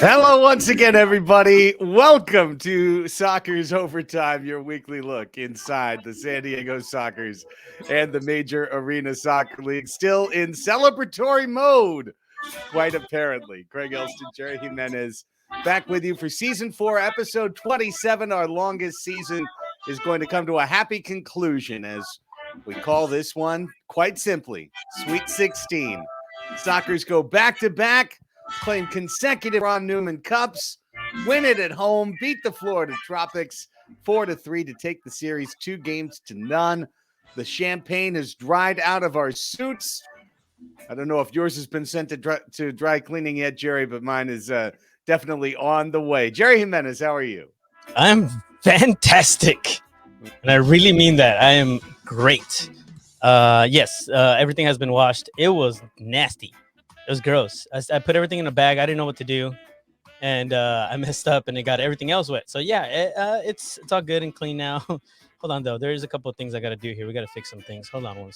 Hello once again, everybody. Welcome to Soccer's Overtime, your weekly look inside the San Diego Soccers and the Major Arena Soccer League. Still in celebratory mode, quite apparently. Craig Elston, Jerry Jimenez, back with you for Season 4, Episode 27. Our longest season is going to come to a happy conclusion as we call this one, quite simply, Sweet 16. Soccers go back-to-back, claim consecutive Ron Newman Cups, win it at home, beat the Florida Tropics 4-3 to take the series 2-0. The champagne has dried out of our suits. I don't know if yours has been sent to dry cleaning yet, Jerry, but mine is definitely on the way. Jerry Jimenez, how are you? I'm fantastic. And I really mean that. I am great. Yes, everything has been washed. It was nasty. It was gross. I put everything in a bag. I didn't know what to do. And I messed up and it got everything else wet. So, yeah, it's all good and clean now. Hold on, though. There's a couple of things I got to do here. We got to fix some things. Hold on one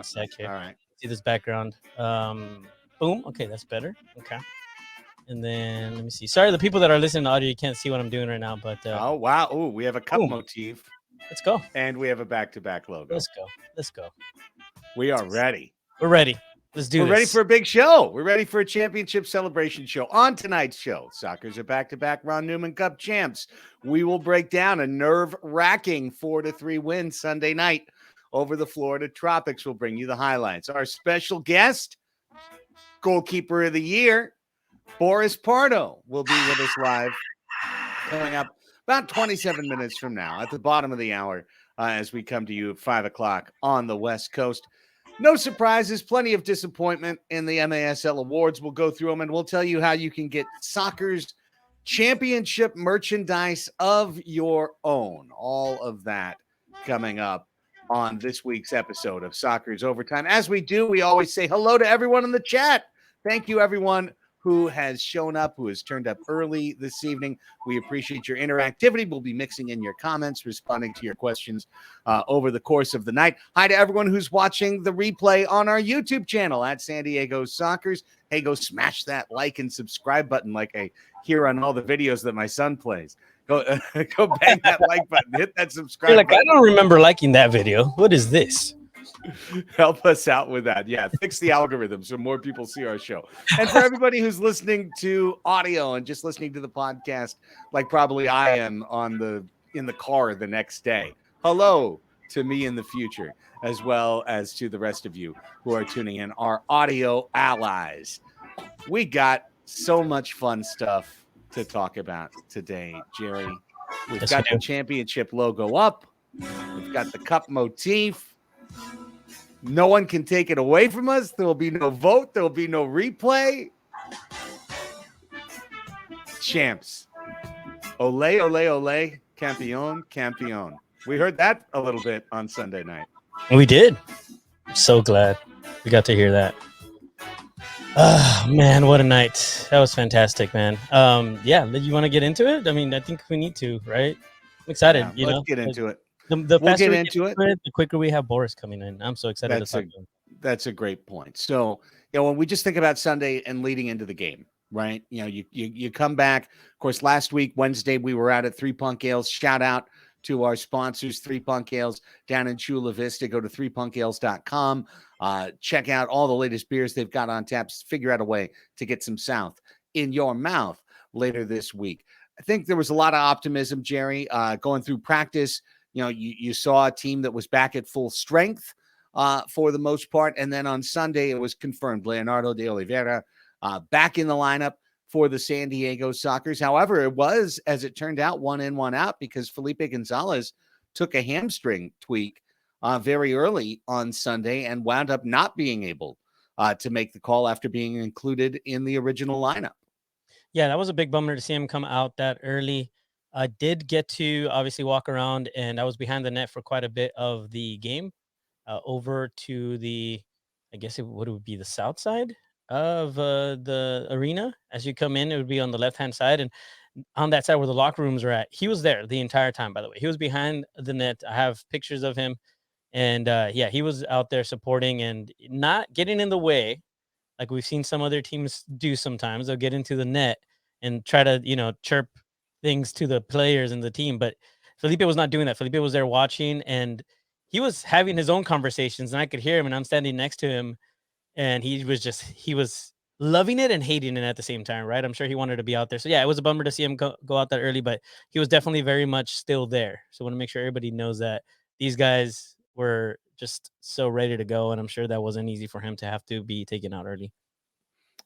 sec here. All right. See this background. Boom. Okay, that's better. Okay. And then let me see. Sorry, the people that are listening to audio, you can't see what I'm doing right now. But oh, wow. Oh, we have a cup motif. Let's go. And we have a back-to-back logo. Let's go. We are ready. We're ready. Let's do this. We're ready for a big show. We're ready for a championship celebration show. On tonight's show, Soccers are back-to-back Ron Newman Cup champs. We will break down a nerve-wracking 4-3 win Sunday night over the Florida Tropics. We'll bring you the highlights. Our special guest, goalkeeper of the year, Boris Pardo, will be with us live coming up about 27 minutes from now at the bottom of the hour as we come to you at 5 o'clock on the West Coast. No surprises, plenty of disappointment in the MASL awards. We'll go through them and we'll tell you how you can get Soccer's championship merchandise of your own. All of that coming up on this week's episode of Soccer's Overtime. As we do, we always say hello to everyone in the chat. Thank you, everyone who has shown up, who has turned up early this evening. We appreciate your interactivity. We'll be mixing in your comments, responding to your questions over the course of the night. Hi to everyone who's watching the replay on our YouTube channel at San Diego Soccers. Hey, go smash that like and subscribe button like I hear on all the videos that my son plays. Go bang that like button. Hit that subscribe button. I don't remember liking that video. What is this? Help us out with that. Yeah, fix the algorithm so more people see our show. And for everybody who's listening to audio and just listening to the podcast, like probably I am in the car the next day, hello to me in the future, as well as to the rest of you who are tuning in, our audio allies. We got so much fun stuff to talk about today, Jerry. We've got the championship logo up. We've got the cup motif. No one can take it away from us. There will be no vote. There will be no replay. Champs. Ole, ole, ole. Campeon, campeon. We heard that a little bit on Sunday night. We did. I'm so glad we got to hear that. Oh, man, what a night. That was fantastic, man. Yeah, you want to get into it? I mean, I think we need to, right? I'm excited. Yeah, let's get into it. The faster we get into it, the quicker we have Boris coming in. I'm so excited to talk to him. That's a great point. So, when we just think about Sunday and leading into the game, right? You come back. Of course, last week, Wednesday, we were out at Three Punk Ales. Shout out to our sponsors, Three Punk Ales down in Chula Vista. Go to threepunkales.com. Check out all the latest beers they've got on tap. Figure out a way to get some South in your mouth later this week. I think there was a lot of optimism, Jerry, going through practice. You saw a team that was back at full strength for the most part. And then on Sunday, it was confirmed Leonardo de Oliveira back in the lineup for the San Diego Soccers. However, it was, as it turned out, 1 in, 1 out because Felipe Gonzalez took a hamstring tweak very early on Sunday and wound up not being able to make the call after being included in the original lineup. Yeah, that was a big bummer to see him come out that early. I did get to obviously walk around, and I was behind the net for quite a bit of the game, over to the, I guess it would be the south side of the arena. As you come in, it would be on the left-hand side, and on that side where the locker rooms are at. He was there the entire time, by the way. He was behind the net. I have pictures of him, and yeah, he was out there supporting and not getting in the way like we've seen some other teams do sometimes. They'll get into the net and try to, chirp things to the players and the team. But Felipe was not doing that. Felipe was there watching, and he was having his own conversations, and I could hear him, and I'm standing next to him, and he was loving it and hating it at the same time, right? I'm sure he wanted to be out there. So yeah, it was a bummer to see him go out that early, but he was definitely very much still there. So I want to make sure everybody knows that these guys were just so ready to go, and I'm sure that wasn't easy for him to have to be taken out early.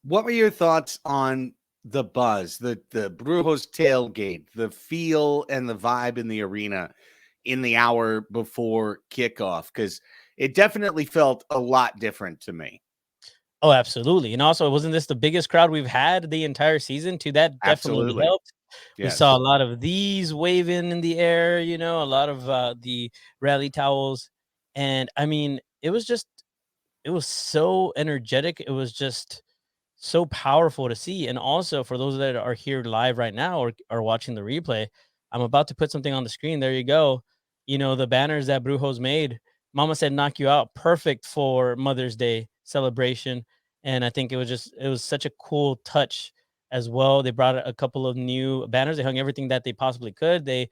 What were your thoughts on the buzz, the Brujos tailgate, the feel and the vibe in the arena in the hour before kickoff? Because it definitely felt a lot different to me. Oh, absolutely. And also, wasn't this the biggest crowd we've had the entire season too? That definitely Absolutely. helped. We Yes. saw a lot of these waving in the air, a lot of the rally towels. And I mean, it was so energetic. It was just so powerful to see. And also, for those that are here live right now or are watching the replay, I'm about to put something on the screen. There you go. The banners that Brujos made. Mama said knock you out. Perfect for Mother's Day celebration. And I think it was such a cool touch as well. They brought a couple of new banners. They hung everything that they possibly could. They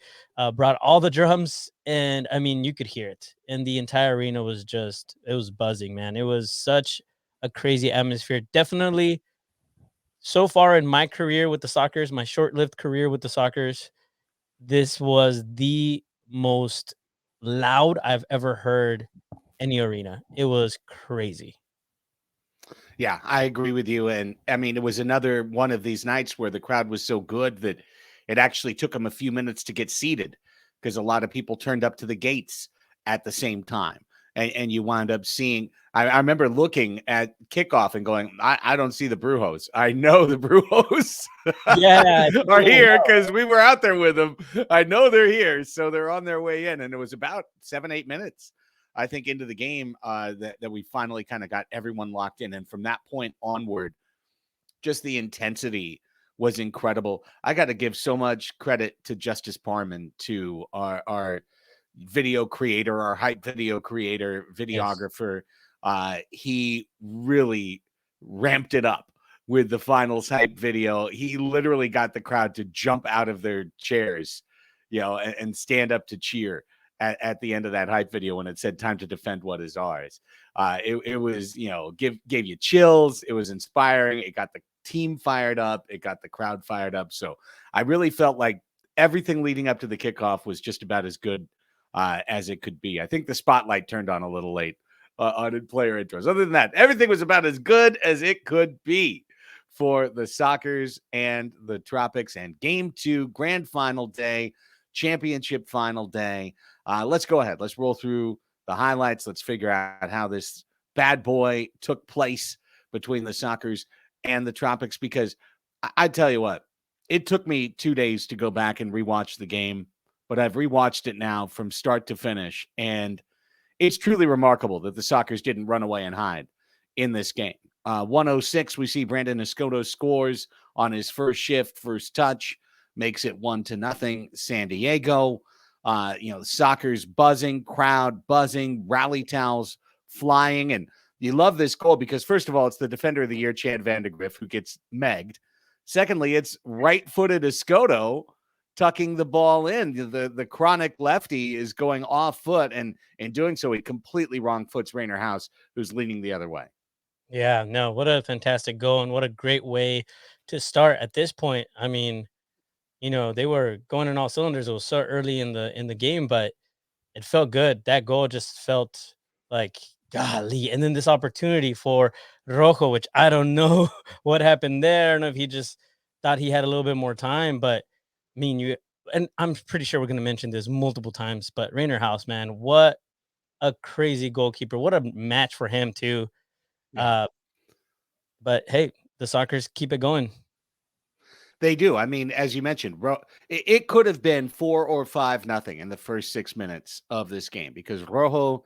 brought all the drums, and I mean, you could hear it. And the entire arena was it was buzzing, man. It was such a crazy atmosphere. Definitely, so far in my career with the Sockers, my short-lived career with the Sockers, this was the most loud I've ever heard any arena. It was crazy. Yeah, I agree with you. And I mean, it was another one of these nights where the crowd was so good that it actually took them a few minutes to get seated because a lot of people turned up to the gates at the same time. And you wound up seeing, I remember looking at kickoff and going, I don't see the Brujos. I know the Brujos Yeah. are here because we were out there with them. I know they're here. So they're on their way in. And it was about 7-8 minutes, I think, into the game that we finally kind of got everyone locked in. And from that point onward, just the intensity was incredible. I got to give so much credit to Justice Parman, to our video creator, our hype video creator, videographer. Yes. He really ramped it up with the finals hype video. He literally got the crowd to jump out of their chairs, and stand up to cheer at the end of that hype video when it said time to defend what is ours. It was, gave you chills. It was inspiring. It got the team fired up. It got the crowd fired up. So I really felt like everything leading up to the kickoff was just about as good as it could be. I think the spotlight turned on a little late on player intros. Other than that, everything was about as good as it could be for the Sockers and the Tropics. And game 2, grand final day, championship final day. Let's go ahead. Let's roll through the highlights. Let's figure out how this bad boy took place between the Sockers and the Tropics, because I tell you what, it took me 2 days to go back and rewatch the game, but I've rewatched it now from start to finish, and it's truly remarkable that the Sockers didn't run away and hide in this game. 106, we see Brandon Escoto scores on his first shift, first touch, makes it 1-0 San Diego. The Sockers buzzing, crowd buzzing, rally towels flying. And you love this goal because, first of all, it's the defender of the year, Chad Vandegriff, who gets megged. Secondly, it's right-footed Escoto tucking the ball in. The chronic lefty is going off foot, and in doing so, he completely wrong foots Rainer House, who's leaning the other way. Yeah, no, what a fantastic goal, and what a great way to start at this point. I mean, they were going in all cylinders. It was so early in the game, but it felt good. That goal just felt like golly. And then this opportunity for Rojo, which I don't know what happened there. I don't know if he just thought he had a little bit more time, but I mean, and I'm pretty sure we're going to mention this multiple times, but Rainer House, man, what a crazy goalkeeper. What a match for him too. Yeah. But hey, the Sockers keep it going. They do. I mean, as you mentioned, it could have been 4 or 5-0 in the first 6 minutes of this game because Rojo,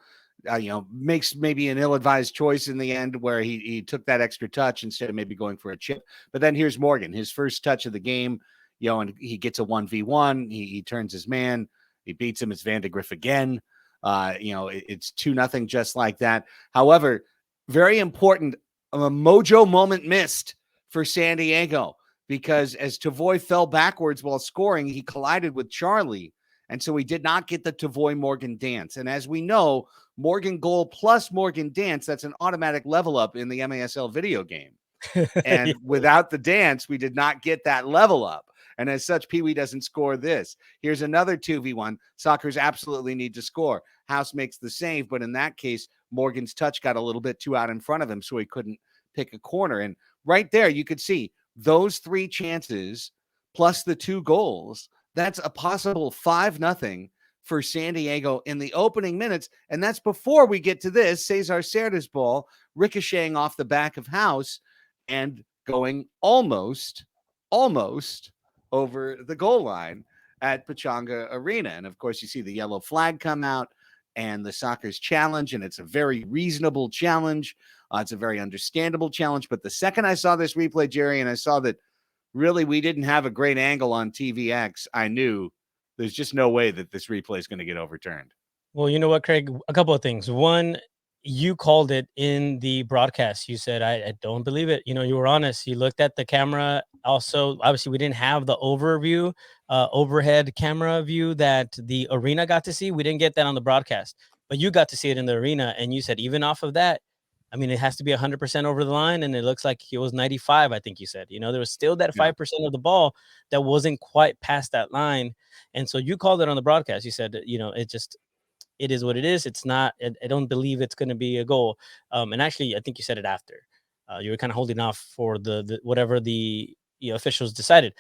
makes maybe an ill-advised choice in the end where he took that extra touch instead of maybe going for a chip. But then here's Morgan, his first touch of the game, and he gets a 1v1. He turns his man. He beats him. It's Vandegriff again. It's 2-0 just like that. However, very important, a mojo moment missed for San Diego. because as Tavoy fell backwards while scoring, he collided with Charlie. And so he did not get the Tavoy Morgan dance. And as we know, Morgan goal plus Morgan dance, that's an automatic level up in the MASL video game. And without the dance, we did not get that level up. And as such, Pee Wee doesn't score this. Here's another 2v1. Sockers absolutely need to score. House makes the save, but in that case, Morgan's touch got a little bit too out in front of him, so he couldn't pick a corner. And right there, you could see those 3 chances plus the 2 goals. That's a possible 5-0 for San Diego in the opening minutes. And that's before we get to this. Cesar Cerda's ball ricocheting off the back of House and going almost over the goal line at Pechanga Arena. And of course, you see the yellow flag come out and the Sockers challenge, and it's a very reasonable challenge. It's a very understandable challenge. But the second I saw this replay, Jerry, and I saw that really we didn't have a great angle on TVX, I knew there's just no way that this replay is going to get overturned. Well, you know what, Craig? A couple of things. One, you called it in the broadcast. You said, I don't believe it. You were honest. You looked at the camera. Also, obviously, we didn't have the overhead camera view that the arena got to see. We didn't get that on the broadcast, but you got to see it in the arena. And you said, even off of that, I mean, it has to be 100% over the line. And it looks like it was 95, I think you said. There was still that 5% of the ball that wasn't quite past that line. And so you called it on the broadcast. You said, it is what it is. It's not, I don't believe it's going to be a goal. And actually, I think you said it after. You were kind of holding off for the whatever the officials decided.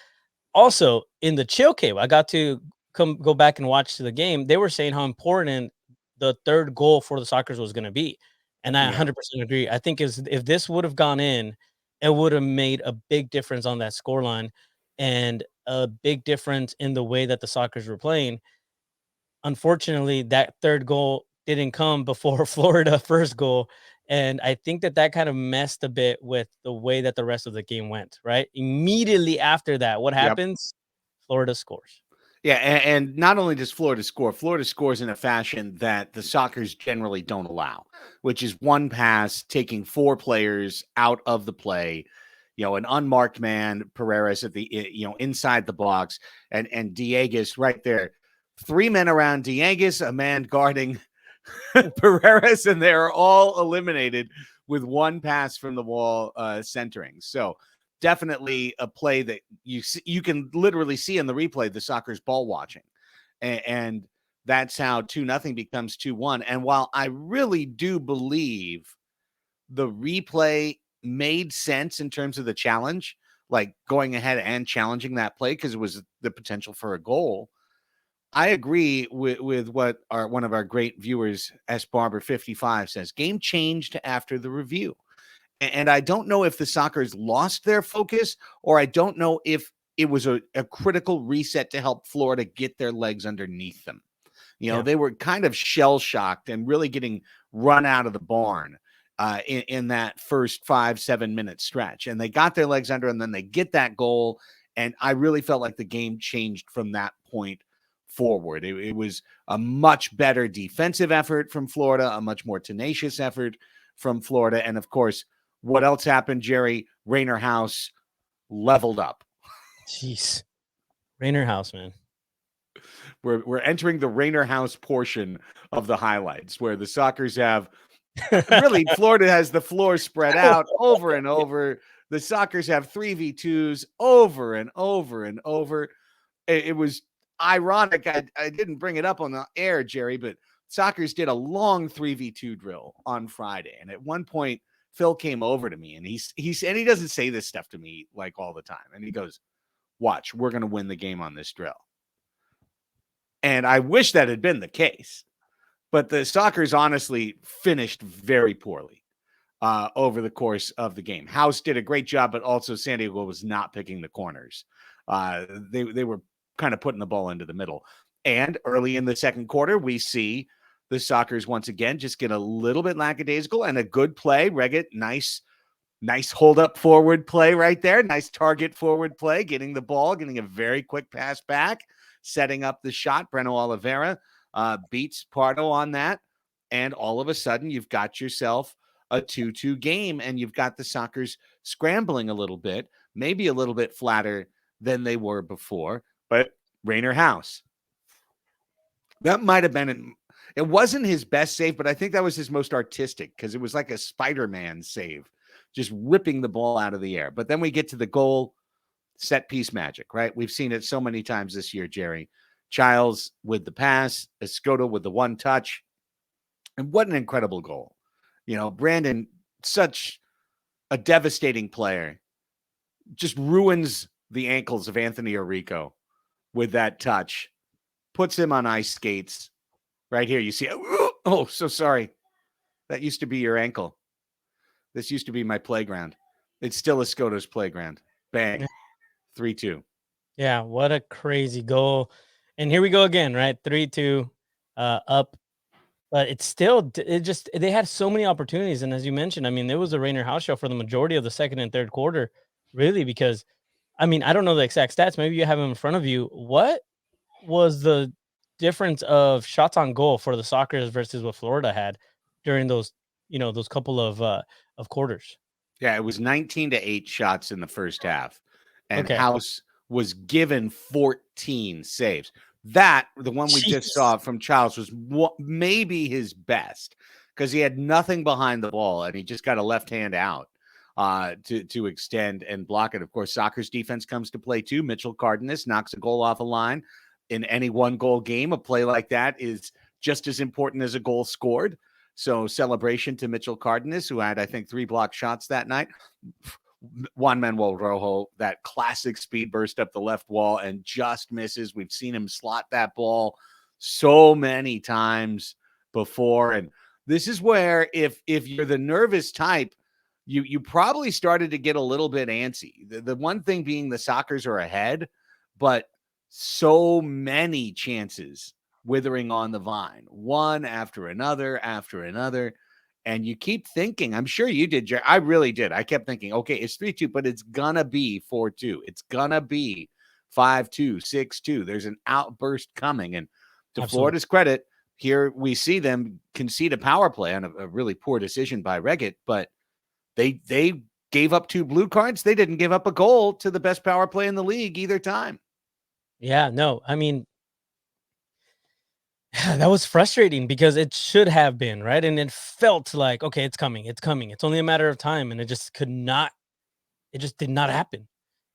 Also, in the chill cave, I got to go back and watch the game. They were saying how important the third goal for the Sockers was going to be. And I 100% agree. I think if this would have gone in, it would have made a big difference on that scoreline and a big difference in the way that the Sockers were playing. Unfortunately, that third goal didn't come before Florida first goal. And I think that kind of messed a bit with the way that the rest of the game went, right? Immediately after that, what happens? Florida scores. Yeah, and not only does Florida scores in a fashion that the Sockers generally don't allow, which is one pass taking 4 players out of the play, an unmarked man, Pereira's at the, inside the box, and Dieguez right there. 3 men around Dieguez, a man guarding Pereira's, and they're all eliminated with 1 pass from the wall centering. So definitely a play that you can literally see in the replay the Sockers ball watching. And that's how 2-0 becomes 2-1. And while I really do believe the replay made sense in terms of the challenge, like going ahead and challenging that play because it was the potential for a goal, I agree with what one of our great viewers, S Barber 55, says. Game changed after the review. And I don't know if the Sockers lost their focus, or I don't know if it was a critical reset to help Florida get their legs underneath them. They were kind of shell-shocked and really getting run out of the barn in that first 5-7 minute stretch. And they got their legs under, and then they get that goal. And I really felt like the game changed from that point forward. It was a much better defensive effort from Florida, a much more tenacious effort from Florida. And of course, what else happened, Jerry? Rainer House leveled up. Jeez. Rainer House, man. We're entering the Rainer House portion of the highlights where the Sockers have really Florida has the floor spread out over and over. The Sockers have 3v2s over and over and over. It was ironic. I didn't bring it up on the air, Jerry, but Sockers did a long 3v2 drill on Friday. And at one point, Phil came over to me and he doesn't say this stuff to me like all the time. And he goes, watch, we're going to win the game on this drill. And I wish that had been the case, but the Sockers honestly finished very poorly over the course of the game. House did a great job, but also San Diego was not picking the corners. They were kind of putting the ball into the middle. And early in the second quarter, we see the Sockers once again just get a little bit lackadaisical, and a good play. Reggett, nice hold up forward play right there. Nice target forward play, getting the ball, getting a very quick pass back, setting up the shot. Breno Oliveira beats Pardo on that. And all of a sudden, you've got yourself a 2-2 game, and you've got the Sockers scrambling a little bit, maybe a little bit flatter than they were before. But Rainer House, that might have been it wasn't his best save, but I think that was his most artistic because it was like a Spider-Man save, just ripping the ball out of the air. But then we get to the goal, set piece magic, right? We've seen it so many times this year, Jerry. Childs with the pass, Escoto with the one touch. And what an incredible goal. Brandon, such a devastating player, just ruins the ankles of Anthony Orico with that touch, puts him on ice skates. Right here, you see, oh, so sorry. That used to be your ankle. This used to be my playground. It's still Escoto's playground. Bang. 3-2. Yeah, what a crazy goal. And here we go again, right? 3-2 up. But it's still, they had so many opportunities. And as you mentioned, I mean, it was a Rainer House show for the majority of the second and third quarter, really, because, I mean, I don't know the exact stats. Maybe you have them in front of you. What was the difference of shots on goal for the Sockers versus what Florida had during those, those couple of quarters? Yeah, it was 19-8 shots in the first half. And Okay. House was given 14 saves. That, the one we just saw from Childs, was maybe his best because he had nothing behind the ball and he just got a left hand out to extend and block it. Of course, Sockers defense comes to play too. Mitchell Cardenas knocks a goal off a line. In any one-goal game, a play like that is just as important as a goal scored. So celebration to Mitchell Cardenas, who had, I think, 3 blocked shots that night. Juan Manuel Rojo, that classic speed burst up the left wall and just misses. We've seen him slot that ball so many times before. And this is where if you're the nervous type, you probably started to get a little bit antsy. The one thing being the Sockers are ahead, but so many chances withering on the vine, one after another. And you keep thinking, I'm sure you did, Jerry. I really did. I kept thinking, okay, it's 3-2, but it's going to be 4-2. It's going to be 5-2, 6-2. There's an outburst coming. And to Absolutely. Florida's credit, here we see them concede a power play on a really poor decision by Reggett, but they gave up 2 blue cards. They didn't give up a goal to the best power play in the league either time. Yeah, no, I mean, that was frustrating because it should have been, right? And it felt like, okay, it's coming. It's only a matter of time. And it just did not happen.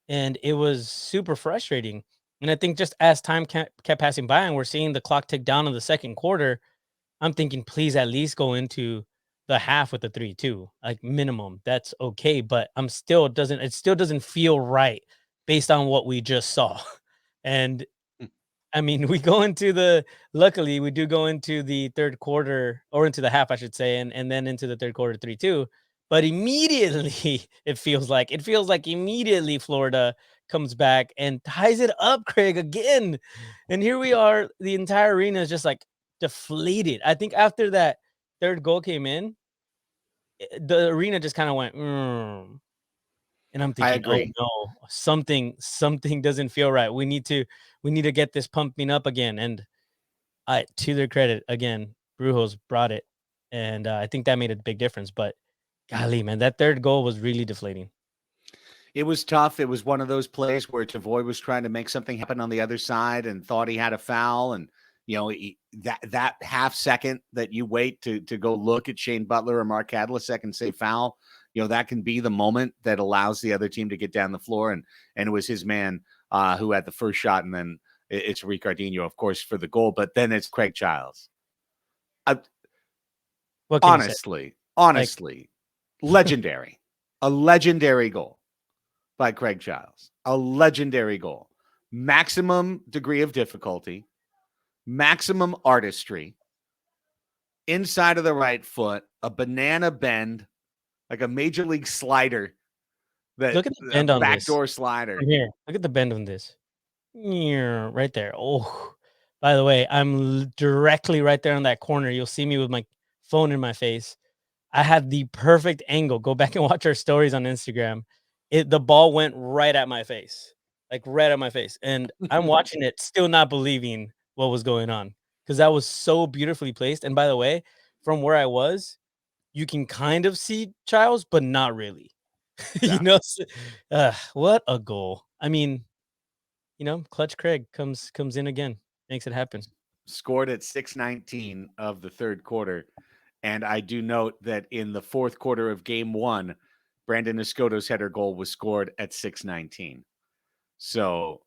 And it was super frustrating. And I think just as time kept passing by and we're seeing the clock tick down in the second quarter, I'm thinking, please at least go into the half with the 3-2, like minimum. That's okay. But it still doesn't feel right based on what we just saw. And I mean, luckily we do go into the third quarter, or into the half, I should say, and then into the third quarter 3-2. But immediately it feels like immediately Florida comes back and ties it up, Craig, again. And here we are, the entire arena is just like deflated. I think after that third goal came in, the arena just kind of went, and I'm thinking, oh no, something doesn't feel right. We need to get this pumping up again. And to their credit, again, Brujos brought it, and I think that made a big difference. But golly, man, that third goal was really deflating. It was tough. It was one of those plays where Tavoy was trying to make something happen on the other side and thought he had a foul. And, that half second that you wait to go look at Shane Butler or Mark Kadlicek and say foul, that can be the moment that allows the other team to get down the floor. And it was his man who had the first shot. And then it's Ricardinho, of course, for the goal. But then it's Craig Childs. Honestly, legendary. A legendary goal by Craig Childs. A legendary goal. Maximum degree of difficulty. Maximum artistry. Inside of the right foot. A banana bend. Like a major league slider. Look at the bend on this. Backdoor slider. From here. Look at the bend on this. Right there. Oh, by the way, I'm directly right there on that corner. You'll see me with my phone in my face. I had the perfect angle. Go back and watch our stories on Instagram. The ball went right at my face, like right at my face. And I'm watching it, still not believing what was going on because that was so beautifully placed. And by the way, from where I was, you can kind of see Childs, but not really. Yeah. What a goal. I mean, Clutch Craig comes in again, makes it happen. Scored at 6:19 of the third quarter. And I do note that in the fourth quarter of game one, Brandon Escoto's header goal was scored at 6:19. So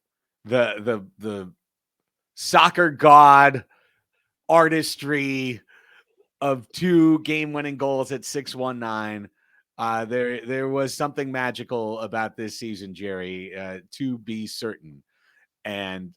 the soccer god artistry of 2 game-winning goals at 6:19. There was something magical about this season, Jerry, to be certain. And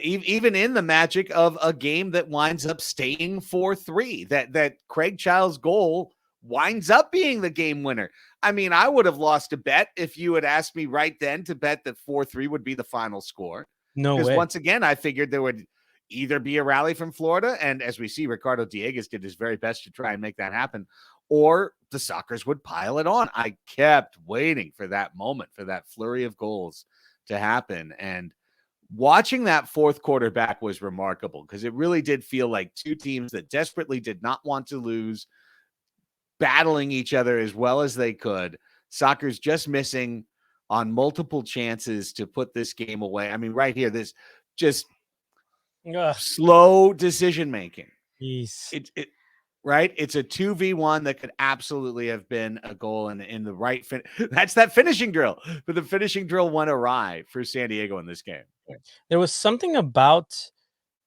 even in the magic of a game that winds up staying 4-3, that Craig Childs goal winds up being the game winner. I mean, I would have lost a bet if you had asked me right then to bet that 4-3 would be the final score. No Because way. once again, I figured there would either be a rally from Florida, and as we see, Ricardo Dieguez did his very best to try and make that happen, or the Sockers would pile it on. I kept waiting for that moment, for that flurry of goals to happen. And watching that fourth quarter back was remarkable because it really did feel like two teams that desperately did not want to lose, battling each other as well as they could. Soccer's just missing on multiple chances to put this game away. I mean, right here, this just slow decision making. Jeez. Right? It's a 2v1 that could absolutely have been a goal in the right that's that finishing drill. But the finishing drill went awry for San Diego in this game. There was something about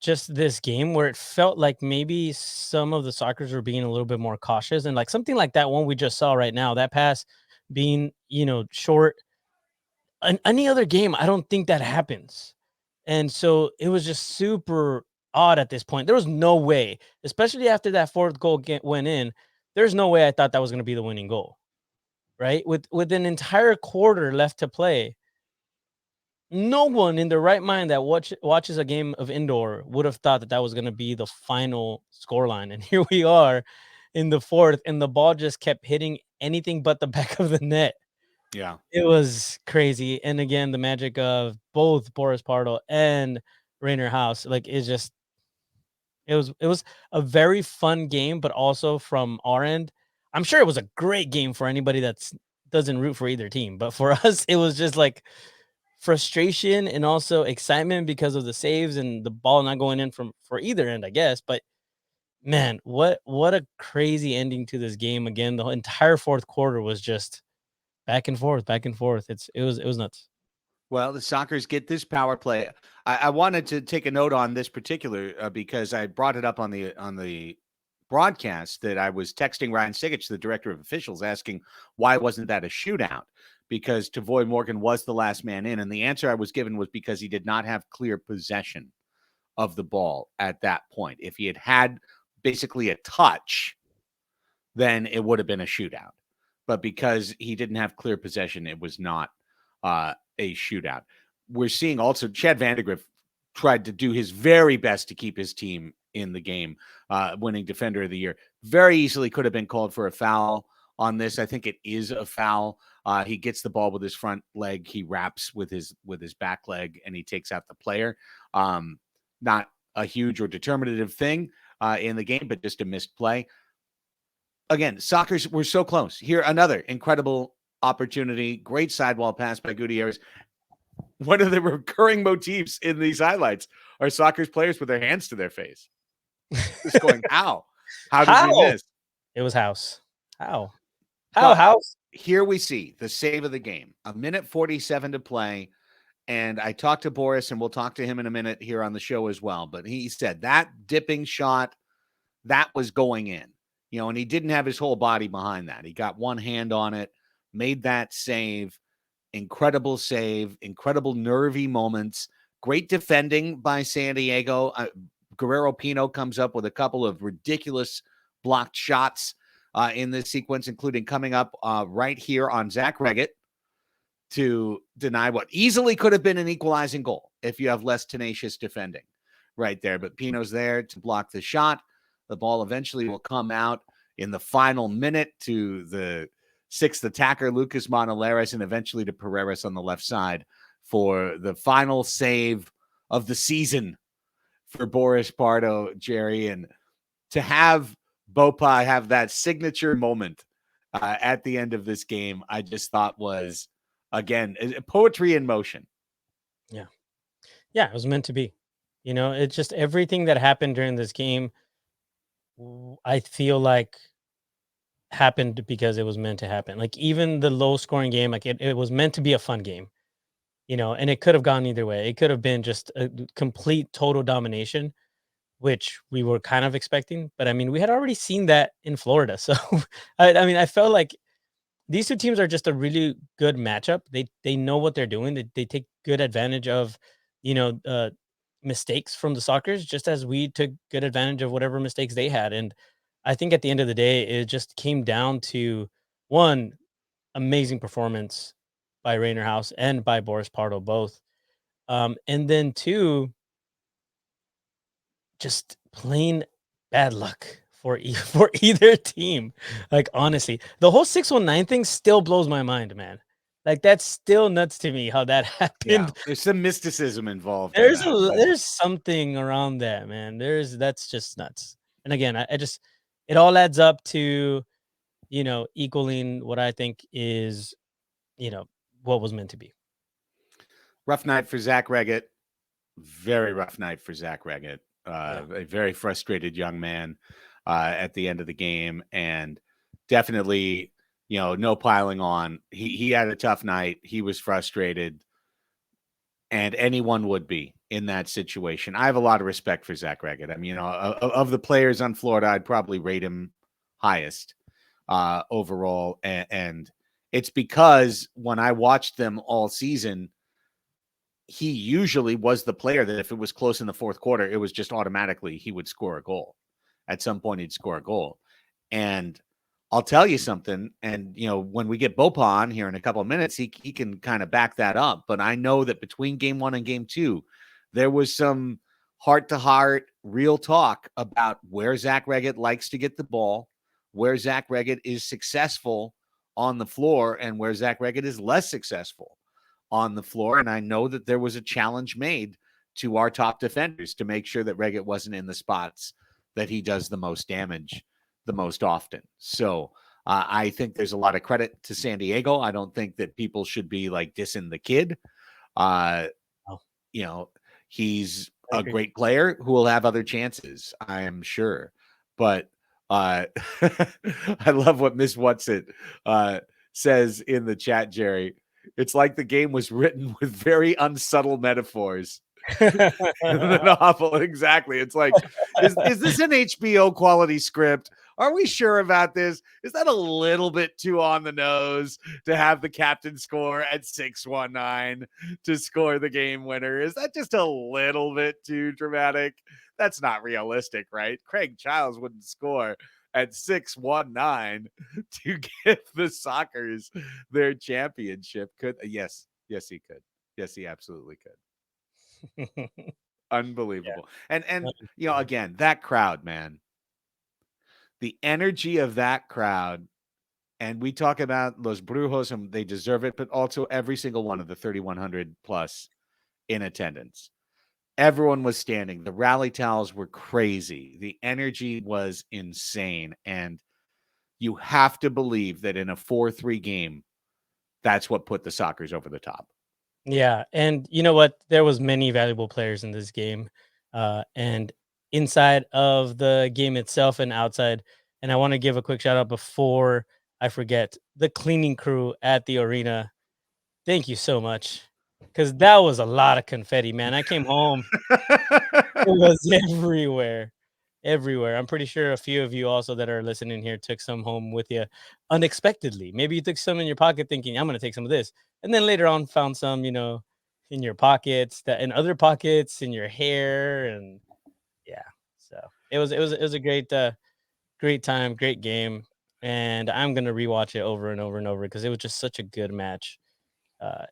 just this game where it felt like maybe some of the Sockers were being a little bit more cautious, and like something like that one we just saw right now, that pass being, short. Any other game, I don't think that happens. And so it was just super odd at this point. There was no way, especially after that fourth goal went in, there's no way I thought that was going to be the winning goal, right? With an entire quarter left to play, no one in their right mind that watches a game of indoor would have thought that was going to be the final scoreline. And here we are in the fourth, and the ball just kept hitting anything but the back of the net. Yeah. It was crazy. And again, the magic of both Boris Pardo and Rainer House, like, it was a very fun game, but also from our end, I'm sure it was a great game for anybody that doesn't root for either team. But for us, it was just like frustration and also excitement because of the saves and the ball not going in for either end, I guess. But man, what a crazy ending to this game. Again, the entire fourth quarter was just back and forth, back and forth. It was nuts. Well, the Sockers get this power play. I wanted to take a note on this particular because I brought it up on the broadcast that I was texting Ryan Sigich, the director of officials, asking why wasn't that a shootout? Because Tavoy Morgan was the last man in, and the answer I was given was because he did not have clear possession of the ball at that point. If he had had basically a touch, then it would have been a shootout. But because he didn't have clear possession, it was not a shootout. We're seeing also Chad Vandegriff tried to do his very best to keep his team in the game, winning Defender of the Year. Very easily could have been called for a foul on this. I think it is a foul. He gets the ball with his front leg. He wraps with his back leg, and he takes out the player. Not a huge or determinative thing in the game, but just a missed play. Again, Sockers were so close. Here, another incredible opportunity. Great sidewall pass by Gutierrez. One of the recurring motifs in these highlights are Sockers players with their hands to their face. Just going, how? How did we miss? It was House. How? House? Here we see the save of the game. 1:47 to play. And I talked to Boris, and we'll talk to him in a minute here on the show as well. But he said that dipping shot, that was going in. And he didn't have his whole body behind that. He got one hand on it, made that save. Incredible save, incredible nervy moments. Great defending by San Diego. Guerrero Pino comes up with a couple of ridiculous blocked shots in this sequence, including coming up right here on Zach Reggett to deny what easily could have been an equalizing goal if you have less tenacious defending right there. But Pino's there to block the shot. The ball eventually will come out in the final minute to the sixth attacker, Lucas Monaleras, and eventually to Pereira on the left side for the final save of the season for Boris Pardo, Jerry. And to have Bopa have that signature moment at the end of this game, I just thought was, again, poetry in motion. Yeah. Yeah, it was meant to be. It's just everything that happened during this game, I feel like happened because it was meant to happen. Like even the low scoring game, like it was meant to be a fun game, and it could have gone either way. It could have been just a complete total domination, which we were kind of expecting. But I mean, we had already seen that in Florida. So I mean, I felt like these two teams are just a really good matchup. They know what they're doing. They take good advantage of, you know, uh, mistakes from the Sockers, just as we took good advantage of whatever mistakes they had. And I think at the end of the day, it just came down to one amazing performance by Rainer House and by Boris Pardo both. And then two, just plain bad luck for for either team. Like honestly, the whole 619 thing still blows my mind, man. Like that's still nuts to me how that Yeah, happened. there's some mysticism involved in that. But There's something around that, man. That's just nuts. And again, I just it all adds up to, equaling what I think is, what was meant to be. rough night for Zach Reggett. Very rough night for Zach Reggett. Yeah. A very frustrated young man at the end of the game, and definitely, no piling on. He had a tough night. He was frustrated, and anyone would be in that situation. I have a lot of respect for Zach Reggett. I mean, of the players on Florida, I'd probably rate him highest overall, and it's because when I watched them all season, he usually was the player that if it was close in the fourth quarter, it was just automatically he would score a goal. At some point, he'd score a goal. And I'll tell you something. And, when we get Bopa on here in a couple of minutes, he can kind of back that up. But I know that between game one and game two, there was some heart to heart, real talk about where Zach Reggett likes to get the ball, where Zach Reggett is successful on the floor, and where Zach Reggett is less successful on the floor. And I know that there was a challenge made to our top defenders to make sure that Reggett wasn't in the spots that he does the most damage the most often. So I think there's a lot of credit to San Diego. I don't think that people should be like dissing the kid. Uh, Oh, he's I a agree. great player who will have other chances, I am sure. But I love what Miss Whatsit says in the chat, Jerry. It's like the game was written with very unsubtle metaphors. The novel, exactly. It's like, is this an HBO quality script? Are we sure about this? Is that a little bit too on the nose to have the captain score at 619 to score the game winner? Is that just a little bit too dramatic? That's not realistic, right? Craig Childs wouldn't score at 619 to give the Sockers their championship. Yes, he could. Yes, he absolutely could. Unbelievable. And again, that crowd, man. The energy of that crowd, and we talk about Los Brujos, and they deserve it, but also every single one of the 3,100 plus in attendance. Everyone was standing. The rally towels were crazy. The energy was insane. And you have to believe that in a 4-3 game, that's what put the Sockers over the top. Yeah, and you know what? There was many valuable players in this game, and inside of the game itself and outside. And I want to give a quick shout out before I forget the cleaning crew at the arena. Thank you so much, because that was a lot of confetti, man. I came home, it was everywhere, everywhere. I'm pretty sure a few of you also that are listening here took some home with you unexpectedly. Maybe you took some in your pocket thinking, I'm going to take some of this. And then later on found some, in your pockets, that in other pockets, in your hair. And yeah, so it was a great time, great game. And I'm going to rewatch it over and over and over because it was just such a good match.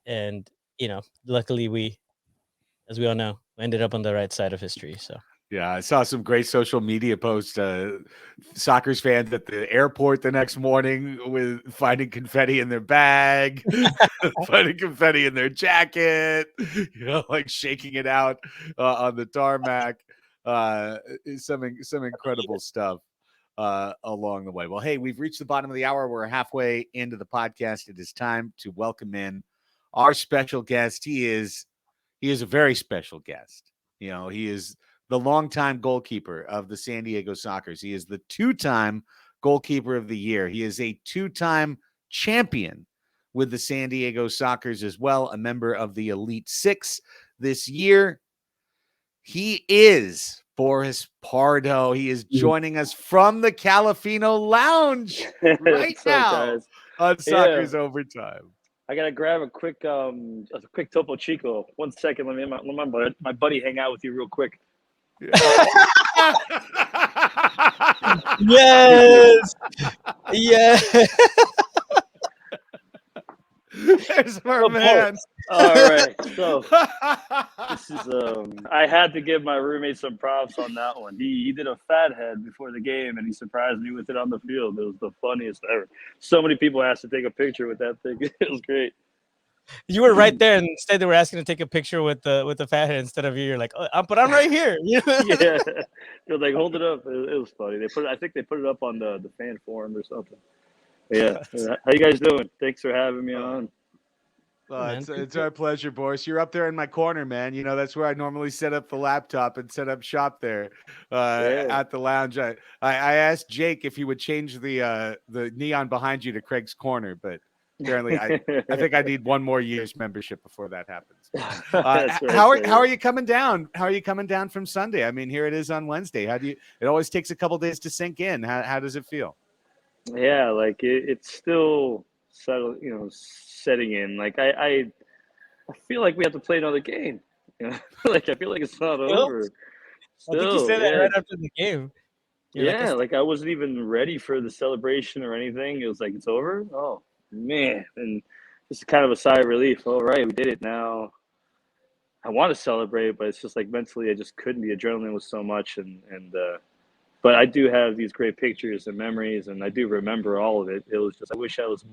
And, luckily as we all know, ended up on the right side of history. So Yeah, I saw some great social media posts. Sockers fans at the airport the next morning with finding confetti in their bag, finding confetti in their jacket, like shaking it out on the tarmac. Some incredible stuff. along the way. Well, hey, we've reached the bottom of the hour. We're halfway into the podcast. It is time to welcome in our special guest. He is a very special guest. You know, he is the longtime goalkeeper of the San Diego Sockers. He is the two-time goalkeeper of the year. He is a two-time champion with the San Diego Sockers as well, a member of the Elite Six this year. He is Boris Pardo. He is joining us from the Calafino Lounge right What's up, now guys? on Soccer's Overtime. I gotta grab a quick Topo Chico. 1 second, let my buddy hang out with you real quick. Yes. Yeah. There's our man. All right, so this is I had to give my roommate some props on that one. He did a fat head before the game, and he surprised me with it on the field. It was the funniest ever. So many people asked to take a picture with that thing. It was great. You were right there, and instead they were asking to take a picture with the fat head instead of you. You're like, but I'm right here. Yeah, they're like, hold it up. It was funny. I think they put it up on the fan forum or something. Yeah. How you guys doing? Thanks for having me on. It's our pleasure, Boris. You're up there in my corner, man. You know, that's where I normally set up the laptop and set up shop there at the lounge. I asked Jake if he would change the neon behind you to Craig's corner, but apparently I think I need one more year's membership before that happens. How are you coming down? How are you coming down from Sunday? I mean, here it is on Wednesday. It always takes a couple days to sink in. How does it feel? Yeah, like it's still setting in. Like I feel like we have to play another game. Like I feel like it's not over. I think you said that right after the game. Like I wasn't even ready for the celebration or anything. It was like, it's over? Oh man. And just kind of a sigh of relief. All right, we did it now. I want to celebrate, but it's just like mentally I just couldn't. The adrenaline was so much, but I do have these great pictures and memories, and I do remember all of it. It was just, I wish I was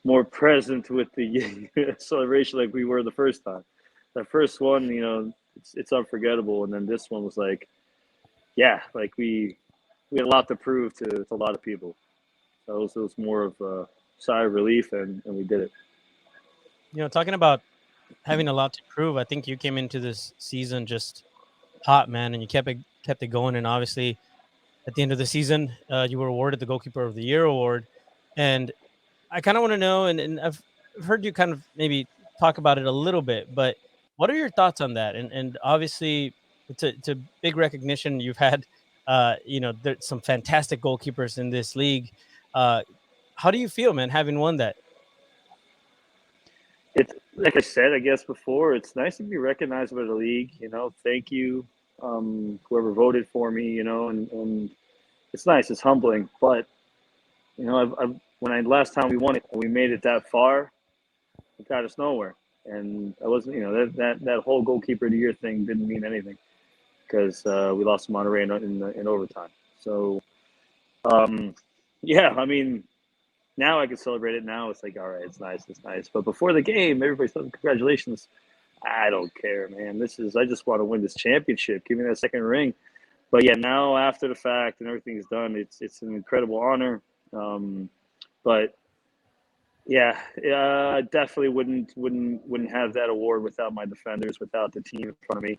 more present with the celebration like we were the first time. That first one, it's unforgettable, and then this one was like, like we had a lot to prove to a lot of people. So it was more of a sigh of relief, and we did it. Talking about having a lot to prove, I think you came into this season just hot, man, and you kept it going. And obviously, at the end of the season, you were awarded the Goalkeeper of the Year award. And I kind of want to know, and I've heard you kind of maybe talk about it a little bit, but what are your thoughts on that? And obviously, it's a big recognition. You've had, there's some fantastic goalkeepers in this league. How do you feel, man, having won that? It's like I said, I guess before, it's nice to be recognized by the league. Thank you, whoever voted for me. And it's nice. It's humbling. But last time we won it, we made it that far, it got us nowhere. And I wasn't, that whole goalkeeper of the year thing didn't mean anything because we lost to Monterrey in overtime. So, I mean, now I can celebrate it. Now it's like, all right, it's nice. But before the game, everybody's saying, congratulations. I don't care, man. I just want to win this championship. Give me that second ring. But yeah, now after the fact and everything's done, it's an incredible honor. But yeah, I definitely wouldn't have that award without my defenders, without the team in front of me.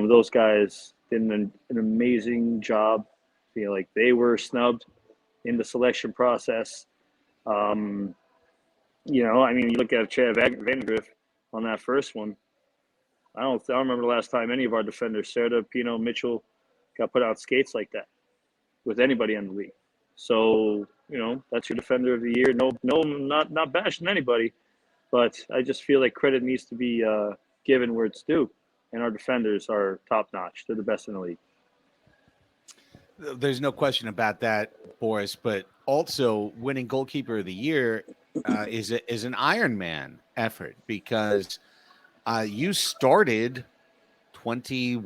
Those guys did an amazing job. I feel like they were snubbed in the selection process. I mean, you look at Chad Vandegriff on that first one. I don't remember the last time any of our defenders, Serta, Pino, Mitchell, got put out skates like that with anybody in the league. So, that's your defender of the year. No, not bashing anybody, but I just feel like credit needs to be given where it's due. And our defenders are top notch. They're the best in the league. There's no question about that, Boris, but also winning goalkeeper of the year is an Ironman effort because you started 22